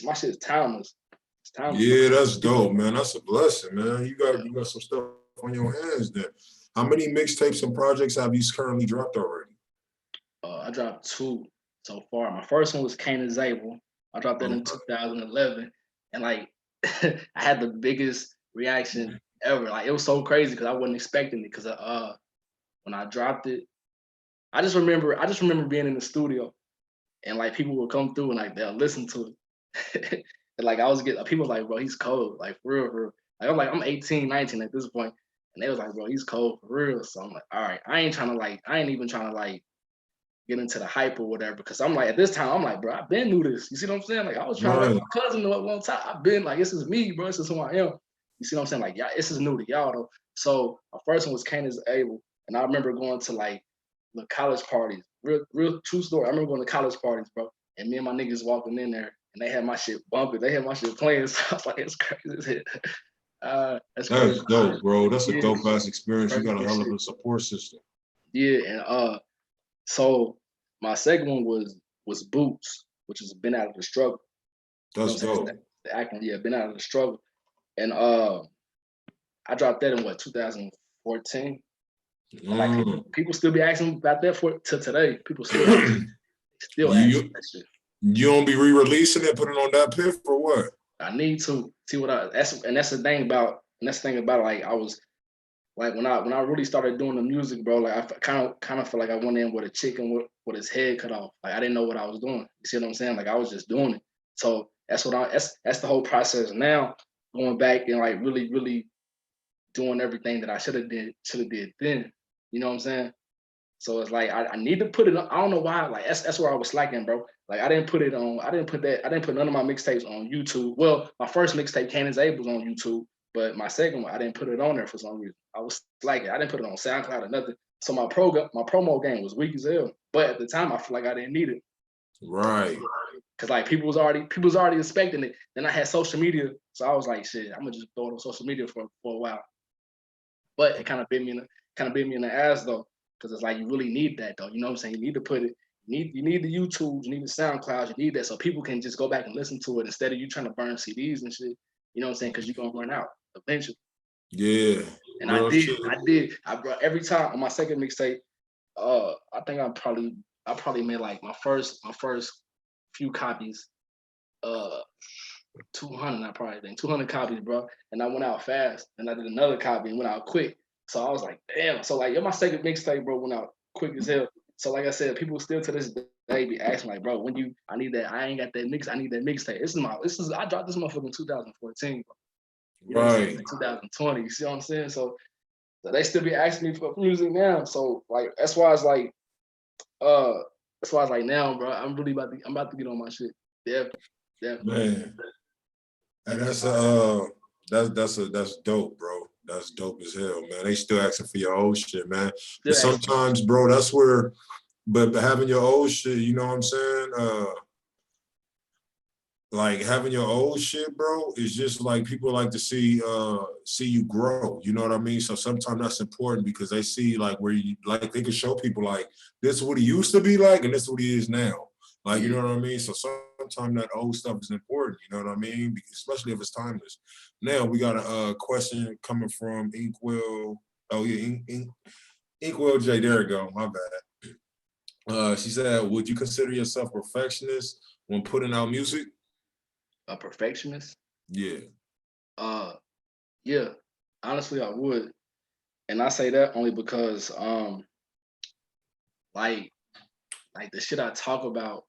my shit is timeless. It's timeless. Yeah, that's dope, man. That's a blessing, man. You got some stuff on your hands there. How many mixtapes and projects have you currently dropped already? I dropped 2 so far. My first one was Cain and Zabel. I dropped that in 2011, and like I had the biggest reaction ever. Like it was so crazy because I wasn't expecting it. Because when I dropped it, I just remember being in the studio, and like people would come through and like they'll listen to it. And like I was getting people like, bro, he's cold, like for real, for real. Like I'm 18, 19 at this point, and they was like, bro, he's cold for real. So I'm like, all right, I ain't even trying to like get into the hype or whatever. Because I'm like, at this time, I'm like, bro, I've been knew this. You see what I'm saying? Like I was trying to let my cousin know at one time. I've been like, this is me, bro. This is who I am. You see what I'm saying? Like, yeah, this is new to y'all though. So my first one was Cain is Abel. And I remember going to like the college parties. Real true story. I remember going to college parties, bro. And me and my niggas walking in there and they had my shit bumping. They had my shit playing. So I was like, it's crazy as hell. That's crazy. Dope, bro. That's a dope ass experience. You got a hell of a support system. Yeah, and so my second one was Boots, which has been out of the struggle. That's dope. The acting, yeah, been out of the struggle. And I dropped that in what 2014. Like people still be asking about that to today. People still asking that shit. You don't be re-releasing it, put it on that piff or what? I need to see what that's the thing about like I was like when I really started doing the music, bro, like I kind of feel like I went in with a chicken with his head cut off. Like I didn't know what I was doing. You see what I'm saying? Like I was just doing it. So that's the whole process now, going back and like really, really doing everything that I should have did then. You know what I'm saying? So it's like I need to put it on. I don't know why. Like that's where I was slacking, bro. Like I didn't put none of my mixtapes on YouTube. Well, my first mixtape, Cain is Abel, was on YouTube, but my second one, I didn't put it on there for some reason. I was slacking. I didn't put it on SoundCloud or nothing. So my promo game was weak as hell. But at the time, I feel like I didn't need it. Right. Cause like people was already expecting it. Then I had social media, so I was like, shit, I'm gonna just throw it on social media for a while. But it kind of bit me in the ass though. Because it's like you really need that though. You know what I'm saying? You need to put it, you need the YouTubes, you need the SoundClouds, you need that so people can just go back and listen to it instead of you trying to burn CDs and shit. You know what I'm saying? Because you're gonna run out eventually. Yeah. And I did. I brought every time on my second mixtape, I think I probably made like my first few copies, 200, I probably think 200 copies, bro. And I went out fast and I did another copy and went out quick. So I was like, damn. So like, my second mixtape, bro, went out quick as hell. So like I said, people still to this day be asking like, bro, I need that. I ain't got that mix. I need that mixtape. I dropped this motherfucker in 2014, bro. You know right. Like 2020. You see what I'm saying? So they still be asking me for music now. So like, that's why it's like now, bro, I'm about to get on my shit. Yeah. Man. And that's dope, bro. That's dope as hell, man. They still asking for your old shit, man. But sometimes, bro, that's where, but having your old shit, you know what I'm saying? Like having your old shit, bro, is just like people like to see you grow. You know what I mean? So sometimes that's important because they see like where you like they can show people like this is what he used to be like and this is what he is now. Like, you know what I mean? So sometimes that old stuff is important, you know what I mean? Especially if it's timeless. Now we got a question coming from Inkwell. Oh yeah, Inkwell J. There we go. My bad. She said, "Would you consider yourself perfectionist when putting out music?" A perfectionist? Yeah. Yeah. Honestly, I would, and I say that only because like the shit I talk about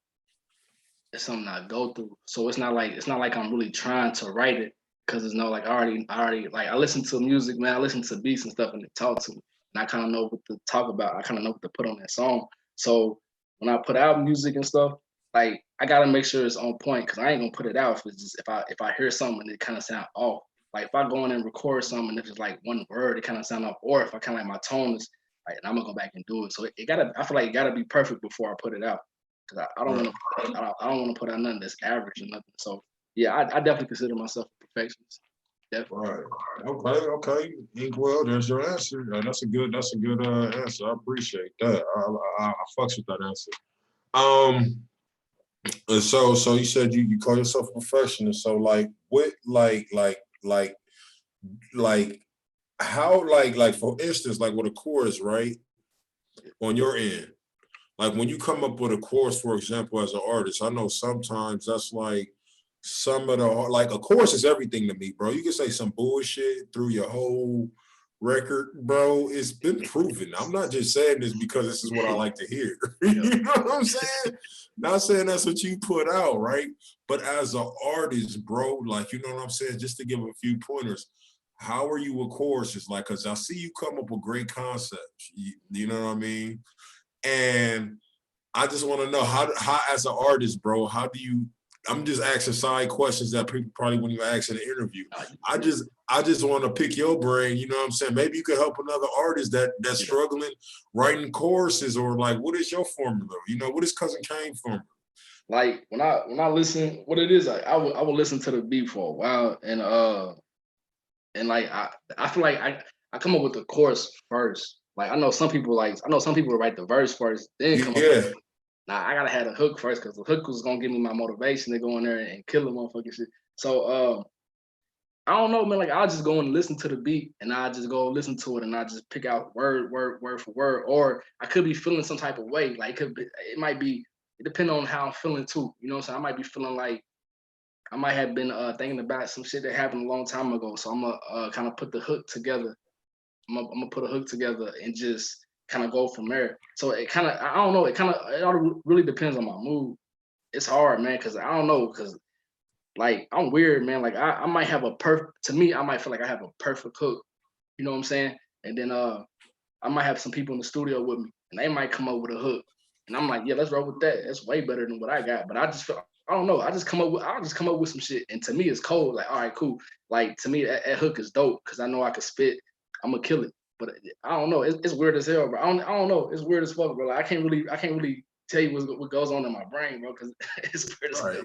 is something I go through. So it's not like I'm really trying to write it because it's no like I already like I listen to music, man. I listen to beats and stuff and they talk to me. And I kind of know what to talk about. I kind of know what to put on that song. So when I put out music and stuff, like I gotta make sure it's on point because I ain't gonna put it out if I hear something and it kind of sound off. Like if I go in and record something and it's just like one word, it kind of sound off, or if I kind of like my tone is like, I'm gonna go back and do it. So I feel like it gotta be perfect before I put it out. Cause I don't want to put out nothing that's average or nothing. So yeah, I definitely consider myself a perfectionist. Definitely. Right. Okay. Inkwell, there's your answer. That's a good answer. I appreciate that. I fucks with that answer. So you said you call yourself a perfectionist. So like what how like for instance, like with a chorus, right? On your end. Like when you come up with a chorus, for example, as an artist, I know sometimes that's like some of the like a chorus is everything to me, bro. You can say some bullshit through your whole record, bro. It's been proven. I'm not just saying this because this is what I like to hear. You know what I'm saying? Not saying that's what you put out, right? But as an artist, bro, like you know what I'm saying? Just to give a few pointers. How are you with choruses? Like, cause I see you come up with great concepts. You know what I mean? And I just want to know how as an artist, bro, how do you? I'm just asking side questions that people probably wouldn't even ask in an interview. I just want to pick your brain. You know what I'm saying? Maybe you could help another artist that's struggling writing choruses, or like, what is your formula? You know, what is Cousin Kane formula? Like when I listen, what it is, like, I will listen to the beat for a while, and like I feel like I come up with the chorus first. Like I know some people write the verse first, then come up with it. Nah, I gotta have the hook first, because the hook was gonna give me my motivation to go in there and kill the motherfucking shit. So I don't know, man. Like I'll just go and listen to the beat, and I just go listen to it, and I just pick out word for word. Or I could be feeling some type of way. Like it might be, it depends on how I'm feeling too. You know what I'm saying? I might be feeling like I might have been thinking about some shit that happened a long time ago. So I'm gonna kind of put the hook together. I'm gonna put a hook together and just kind of go from there. So it kind of, I don't know, it all really depends on my mood. It's hard, man, because I don't know, because like I'm weird, man. Like I might have to me, I might feel like I have a perfect hook. You know what I'm saying? And then I might have some people in the studio with me, and they might come up with a hook, and I'm like, yeah, let's roll with that. That's way better than what I got. But I just feel, I don't know. I'll just come up with some shit, and to me, it's cold. Like, all right, cool. Like to me, that hook is dope because I know I can spit. I'm gonna kill it. But I don't know. It's weird as hell, bro. I don't know. It's weird as fuck, bro. Like I can't really tell you what goes on in my brain, bro, because it's weird as hell.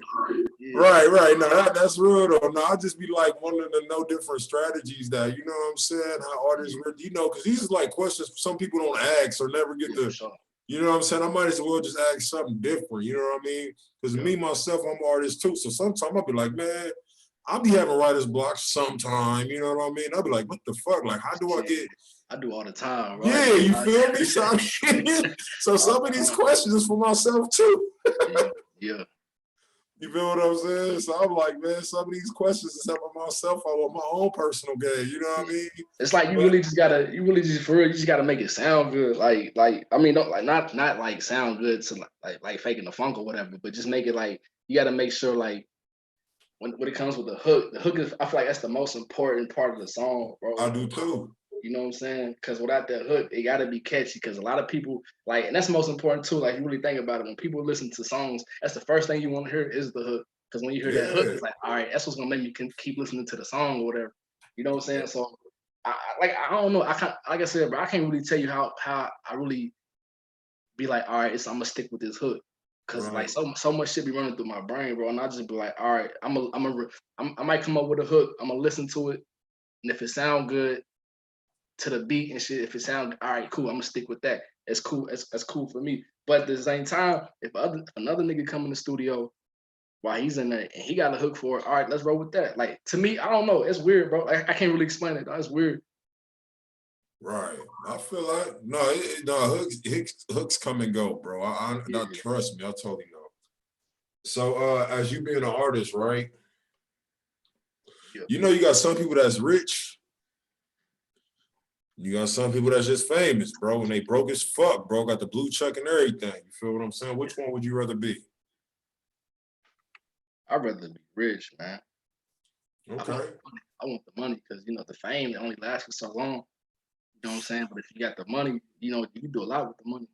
Yeah. Right. No, that's real though. No, I just be like wanting to know different strategies that, you know what I'm saying, how artists really, you know, because these is like questions some people don't ask or never get to. Sure. You know what I'm saying? I might as well just ask something different. You know what I mean? Because me myself, I'm an artist too. So sometimes I'll be like, man, I'll be having writer's blocks sometime. You know what I mean? I'll be like, what the fuck? Like, how do I get? I do all the time, right? Yeah, you feel me? So some of these questions is for myself too. Yeah. You feel what I'm saying? So I'm like, man, some of these questions is helping myself out with my own personal game. You know what I mean? It's like you really just for real, you just gotta make it sound good. Like I mean, don't like not like sound good to like faking the funk or whatever, but just make it like you gotta make sure like when it comes with the hook is, I feel like that's the most important part of the song, bro. I do too. You know what I'm saying? Because without that hook, it got to be catchy. Because a lot of people like, and that's most important too. Like you really think about it, when people listen to songs, that's the first thing you want to hear is the hook. Because when you hear that hook, it's like, all right, that's what's gonna make me keep listening to the song or whatever. You know what I'm saying? So, I don't know. I can't, like I said, bro, I can't really tell you how I really be like, all right, I'm gonna stick with this hook. Cause like so much shit be running through my brain, bro, and I just be like, all right, I might come up with a hook. I'm gonna listen to it, and if it sound good to the beat and shit, if it sound all right, cool, I'm gonna stick with that. It's cool. That's cool for me. But at the same time, if another nigga come in the studio while he's in there and he got a hook for it, all right, let's roll with that. Like to me, I don't know. It's weird, bro. I can't really explain it. It's weird. Right. I feel like hooks come and go, bro. Trust me, I totally know. So as you being an artist, right? You know you got some people that's rich. You got some people that's just famous, bro, and they broke as fuck, bro. Got the blue check and everything. You feel what I'm saying? Which one would you rather be? I'd rather be rich, man. Okay. I want the money because you know the fame only lasts for so long. You know what I'm saying? But if you got the money, you know you can do a lot with the money.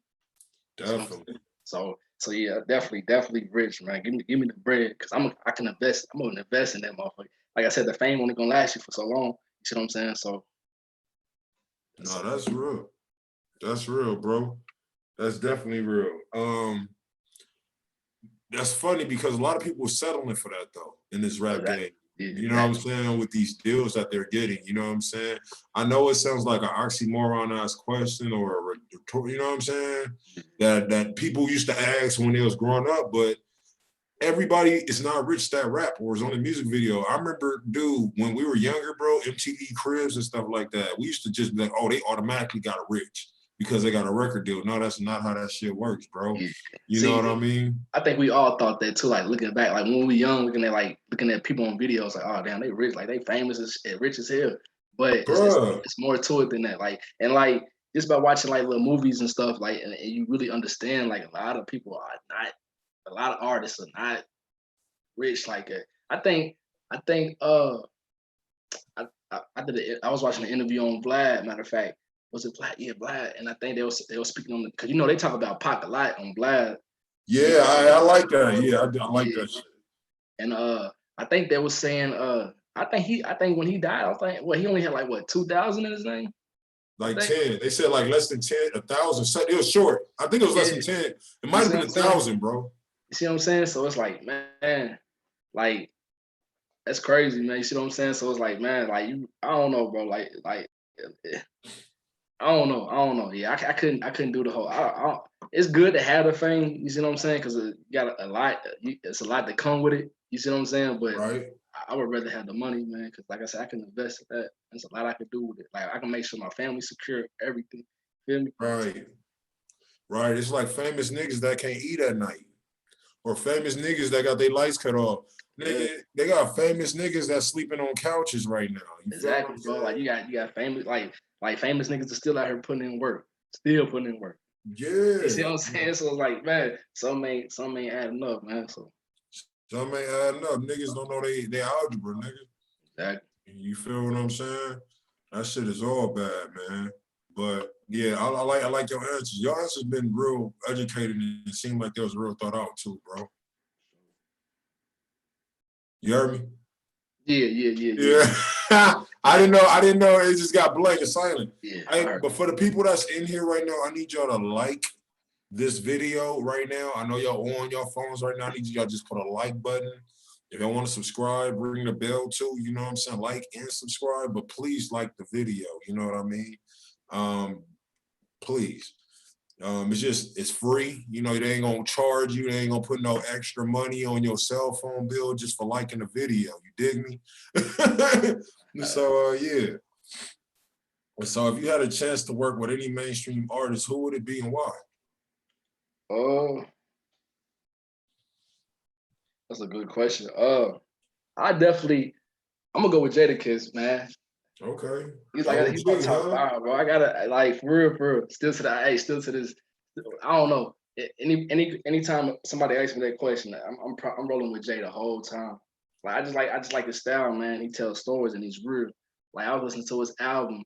Definitely. So yeah, definitely rich, man. Give me the bread because I can invest. I'm gonna invest in that motherfucker. Like I said, the fame only gonna last you for so long. You see what I'm saying? So. No, that's real. That's real, bro. That's definitely real. That's funny because a lot of people are settling for that though in this rap game. You know what I'm saying? With these deals that they're getting, you know what I'm saying? I know it sounds like an oxymoron-ass question or you know what I'm saying? That people used to ask when they was growing up, but everybody is not rich that rap or is on a music video. I remember, dude, when we were younger, bro, MTV Cribs and stuff like that, we used to just be like, oh, they automatically got rich because they got a record deal. No, that's not how that shit works, bro. You know what I mean? I think we all thought that too, like looking back, like when we were young, looking at people on videos, like, oh damn, they rich, like they famous and rich as hell. But it's more to it than that. Like, and like just by watching like little movies and stuff, like and you really understand like a lot of people are not, a lot of artists are not rich like that. I think I was watching an interview on Vlad, matter of fact. Was it Vlad? Yeah, Vlad. And I think they were speaking on because you know they talk about Pac a lot on Vlad. Yeah, I like that. Yeah, I like that shit. And I think they was saying I think when he died, I think he only had like what 2,000 in his name. Like 10. They said like less than 10, 1,000. It was short. I think it was less than 10. It might have been 1,000, bro. You see what I'm saying? So it's like, man, like that's crazy, man. You see what I'm saying? So it's like, man, like I don't know, bro. Like I don't know. Yeah, I couldn't do the whole. It's good to have the fame. You see what I'm saying? Because it got a lot. It's a lot that come with it. You see what I'm saying? But right. I would rather have the money, man. Because like I said, I can invest in that. There's a lot I could do with it. Like I can make sure my family's secure, everything. Feel me? Right. Right. It's like famous niggas that can't eat at night, or famous niggas that got their lights cut off. Nigga, they got famous niggas that sleeping on couches right now. Exactly, bro. Like you got famous like famous niggas are still out here putting in work, still putting in work. Yeah. You see what I'm saying? So it's like, man, some ain't adding up, man. So some ain't adding up. Niggas don't know they algebra, nigga. Exactly. You feel what I'm saying? That shit is all bad, man. But yeah, I like your answers. Your answers been real educated and it seemed like they was real thought out too, bro. You heard me? Yeah. I didn't know it just got blank and silent. Yeah. But for the people that's in here right now, I need y'all to like this video right now. I know y'all on your phones right now. I need y'all just put a like button. If y'all want to subscribe, ring the bell too. You know what I'm saying? Like and subscribe, but please like the video. You know what I mean? Please. It's free. You know, they ain't gonna charge you. They ain't gonna put no extra money on your cell phone bill just for liking the video. You dig me? So yeah. So if you had a chance to work with any mainstream artist, who would it be and why? That's a good question. I'm gonna go with Jadakiss, man. Okay. He's my top 5, bro. I gotta like for real. Still to this. I don't know. Anytime somebody asks me that question, I'm rolling with Jay the whole time. Like I just like his style, man. He tells stories and he's real. Like I was listening to his album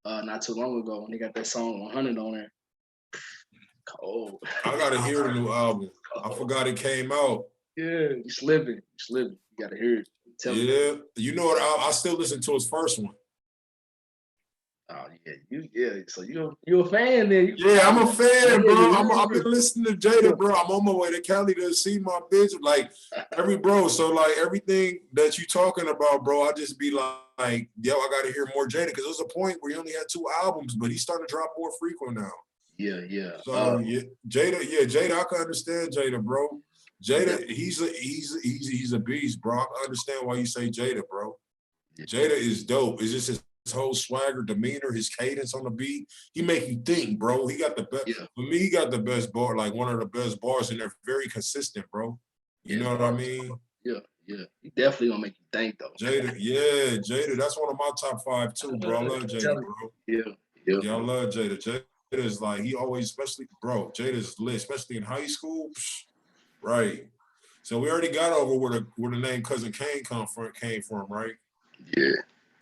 not too long ago and he got that song 100 on there. Cold. I gotta hear the new album. I forgot it came out. Yeah, he's living. You gotta hear it. Yeah, you know what? I still listen to his first one. Oh yeah, So you a fan then? I'm a fan, bro. I've been listening to Jada, bro. I'm on my way to Cali to see my bitch. Like so like everything that you talking about, bro. I just be like, yo, I gotta hear more Jada because there's a point where he only had 2 albums, but he's starting to drop more frequent now. Yeah. So Jada, I can understand Jada, bro. Jada, he's a beast, bro. I can understand why you say Jada, bro. Jada is dope. It's just his whole swagger, demeanor, his cadence on the beat. He make you think, bro. He got the best. Yeah. For me, he got the best bar, like one of the best bars, and they're very consistent, bro. You know what I mean? Yeah. He definitely gonna make you think, though. Jada. That's one of my top 5 too, bro. I love Jada, bro. Yeah, I love Jada. Jada is like he always, especially, bro. Jada's lit, especially in high school. Right. So we already got over where the name Cousin Kane came from, right?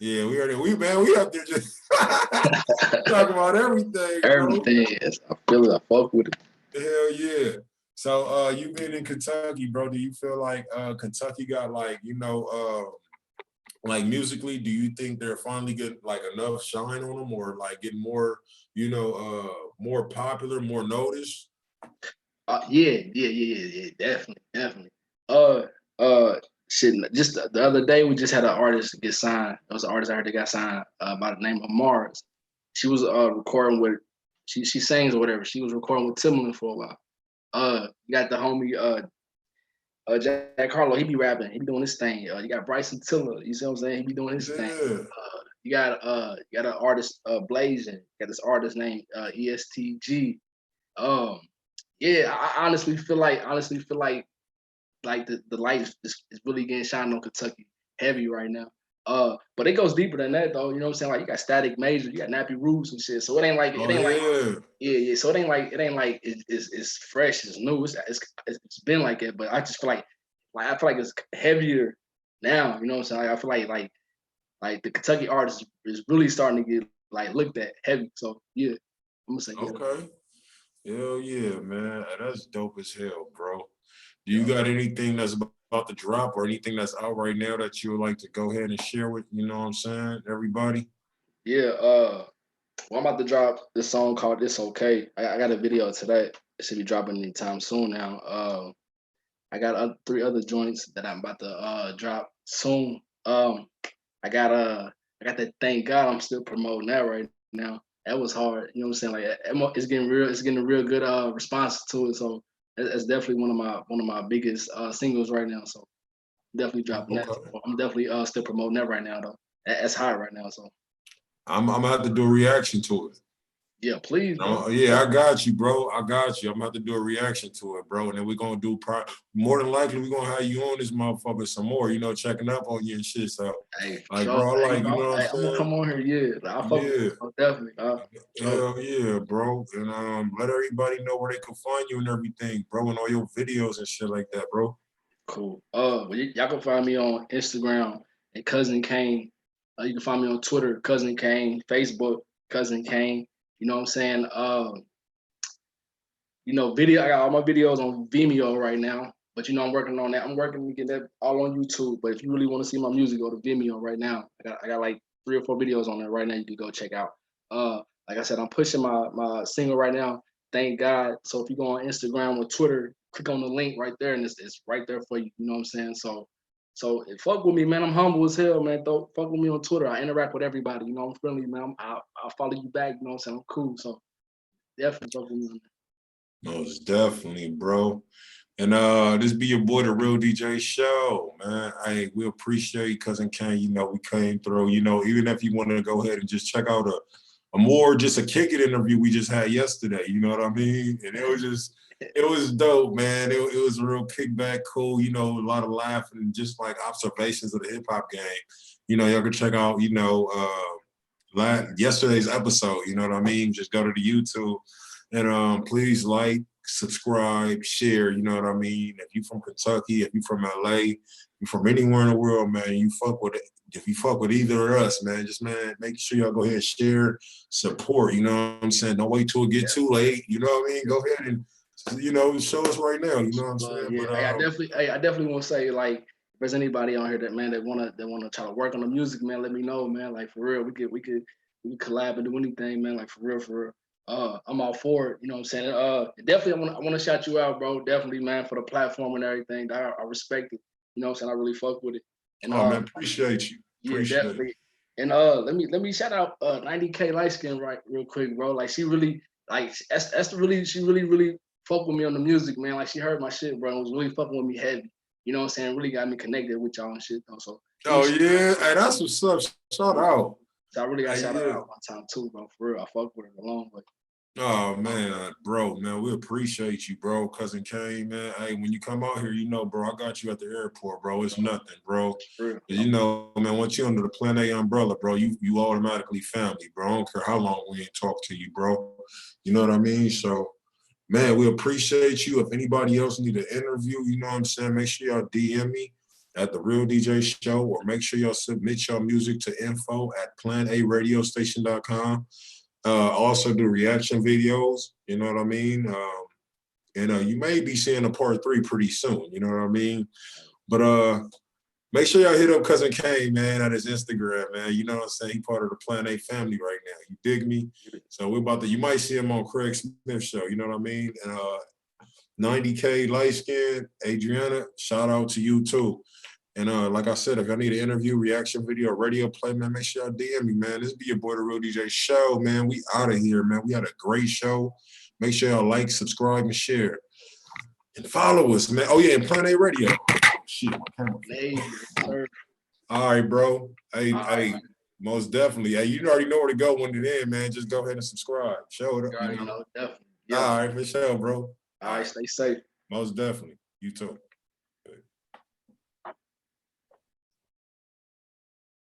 Yeah, we up there just talking about everything. Everything. I feel it. I fuck with it. Hell yeah. So you been in Kentucky, bro. Do you feel like Kentucky got like, like musically, do you think they're finally getting like enough shine on them or like getting more, more popular, more noticed? Yeah, definitely. Shit. Just the other day, we just had an artist get signed. There was an artist I heard that got signed by the name of Mars. She was recording with, she sings or whatever. She was recording with Timbaland for a while. You got the homie Jack Harlow. He be rapping. He be doing his thing. You got Bryson Tiller. You see what I'm saying? He be doing his thing. You got an artist Blazing. You got this artist named ESTG. I honestly feel like the light is really getting shined on Kentucky heavy right now. But it goes deeper than that though. You know what I'm saying? Like you got Static Major, you got Nappy Roots and shit. So it ain't like So it ain't like it's fresh, it's new. It's been like it, but I just feel like I feel like it's heavier now. You know what I'm saying? Like, I feel like the Kentucky artist is really starting to get like looked at heavy. So yeah, I'm gonna say okay. Hell yeah, man. That's dope as hell, bro. Do you got anything that's about to drop or anything that's out right now that you would like to go ahead and share with, you know what I'm saying, everybody? Yeah, well, I'm about to drop this song called "It's Okay." I got a video today. It should be dropping anytime soon now. I got 3 other joints that I'm about to drop soon. I got that. Thank God I'm still promoting that right now. That was hard. You know what I'm saying? Like it's getting real. It's getting a real good response to it. So it's definitely one of my biggest singles right now. So definitely dropping that. Okay. So I'm definitely still promoting that right now though. That's high right now. So I'm gonna have to do a reaction to it. yeah, please, bro. Yeah, I got you, bro. I got you. I'm gonna have to do a reaction to it, bro. And then we're gonna do more than likely we're gonna have you on this motherfucker some more, you know, checking up on you and shit. So Hey, for like, sure. bro, Hey, like, you know what I'm I'm gonna saying? come on here. Yeah, like, I fuck with Yeah. you, bro, definitely. Sure. Hell yeah, bro. And let everybody know where they can find you and everything, bro, and all your videos and shit like that, bro. Cool. Well, y'all can find me on Instagram at Cousin Kane. You can find me on Twitter, Cousin Kane, Facebook, Cousin Kane. You know what I'm saying? Video. I got all my videos on Vimeo right now, but I'm working on that. I'm working to get that all on YouTube. But if you really want to see my music, go to Vimeo right now. I got like 3 or 4 videos on there right now. You can go check out. Like I said, I'm pushing my single right now. Thank God. So if you go on Instagram or Twitter, click on the link right there, and it's right there for you. You know what I'm saying? So fuck with me, man. I'm humble as hell, man. Fuck with me on Twitter. I interact with everybody. I'm friendly, man. I'll follow you back. You know what I'm saying? I'm cool. So definitely fuck with me. Most definitely, bro. And this be your boy, the Real DJ Show, man. Hey, we appreciate Cousin Kane. You know, we came through. You know, even if you want to go ahead and just check out just a kick it interview we just had yesterday. You know what I mean? And it was dope, man. It was a real kickback, cool. You know, a lot of laughing and just like observations of the hip hop game. You know, y'all can check out. Yesterday's episode. You know what I mean? Just go to the YouTube and please like, subscribe, share, you know what I mean? If you from Kentucky, if you from LA, you from anywhere in the world, man, if you fuck with either of us, man, make sure y'all go ahead and share, support, you know what I'm saying? Don't wait till it get too late, you know what I mean? Go ahead and show us right now, you know what I'm saying? Yeah, I definitely want to say, like, if there's anybody on here that wanna try to work on the music, man, let me know, man. Like, for real, we could collab and do anything, man. Like, for real, for real. I'm all for it. You know what I'm saying? Definitely, I wanna shout you out, bro. Definitely, man, for the platform and everything. I respect it. You know what I'm saying? I really fuck with it. And Oh man, appreciate you. yeah, definitely. And let me shout out 90K light skin right real quick, bro. Like, she really she really fuck with me on the music, man. Like, she heard my shit, bro, and was really fucking with me heavy. You know what I'm saying? Really got me connected with y'all and shit, though. So Oh yeah, hey, that's what's up. Shout out. so I really got shout Yeah. out one time too, bro. For real, I fuck with her a long way. Oh man, bro, man, we appreciate you, bro. Cousin Kane, man. Hey, when you come out here, bro, I got you at the airport, bro. It's nothing, bro. Man, once you under the Plan A umbrella, bro, you automatically family, bro. I don't care how long we ain't talk to you, bro. You know what I mean? So, man, we appreciate you. If anybody else need an interview, you know what I'm saying, make sure y'all DM me at the Real DJ Show, or make sure y'all submit your music to info@planaradiostation.com. Also do reaction videos, you know what I mean? And you may be seeing a part 3 pretty soon, you know what I mean? But make sure y'all hit up Cousin Kane, man, at his Instagram, man. You know what I'm saying? He part of the Plan A family right now. You dig me? So you might see him on Kraig Smith show, you know what I mean? And 90K light skin, Adriana, shout out to you too. And like I said, if y'all need an interview, reaction video, radio play, man, make sure y'all DM me, man. This be your boy, the Real DJ Show, man. We out of here, man. We had a great show. Make sure y'all like, subscribe, and share. And follow us, man. Oh, yeah, and Plan A Radio. Oh, shit, my camera. Hey, sir. All right, bro. Hey, most definitely. Hey, you already know where to go when it in, man. Just go ahead and subscribe. Show it up. You know, definitely. Yeah. All right, for sure, bro. All right, stay safe. Most definitely. You too.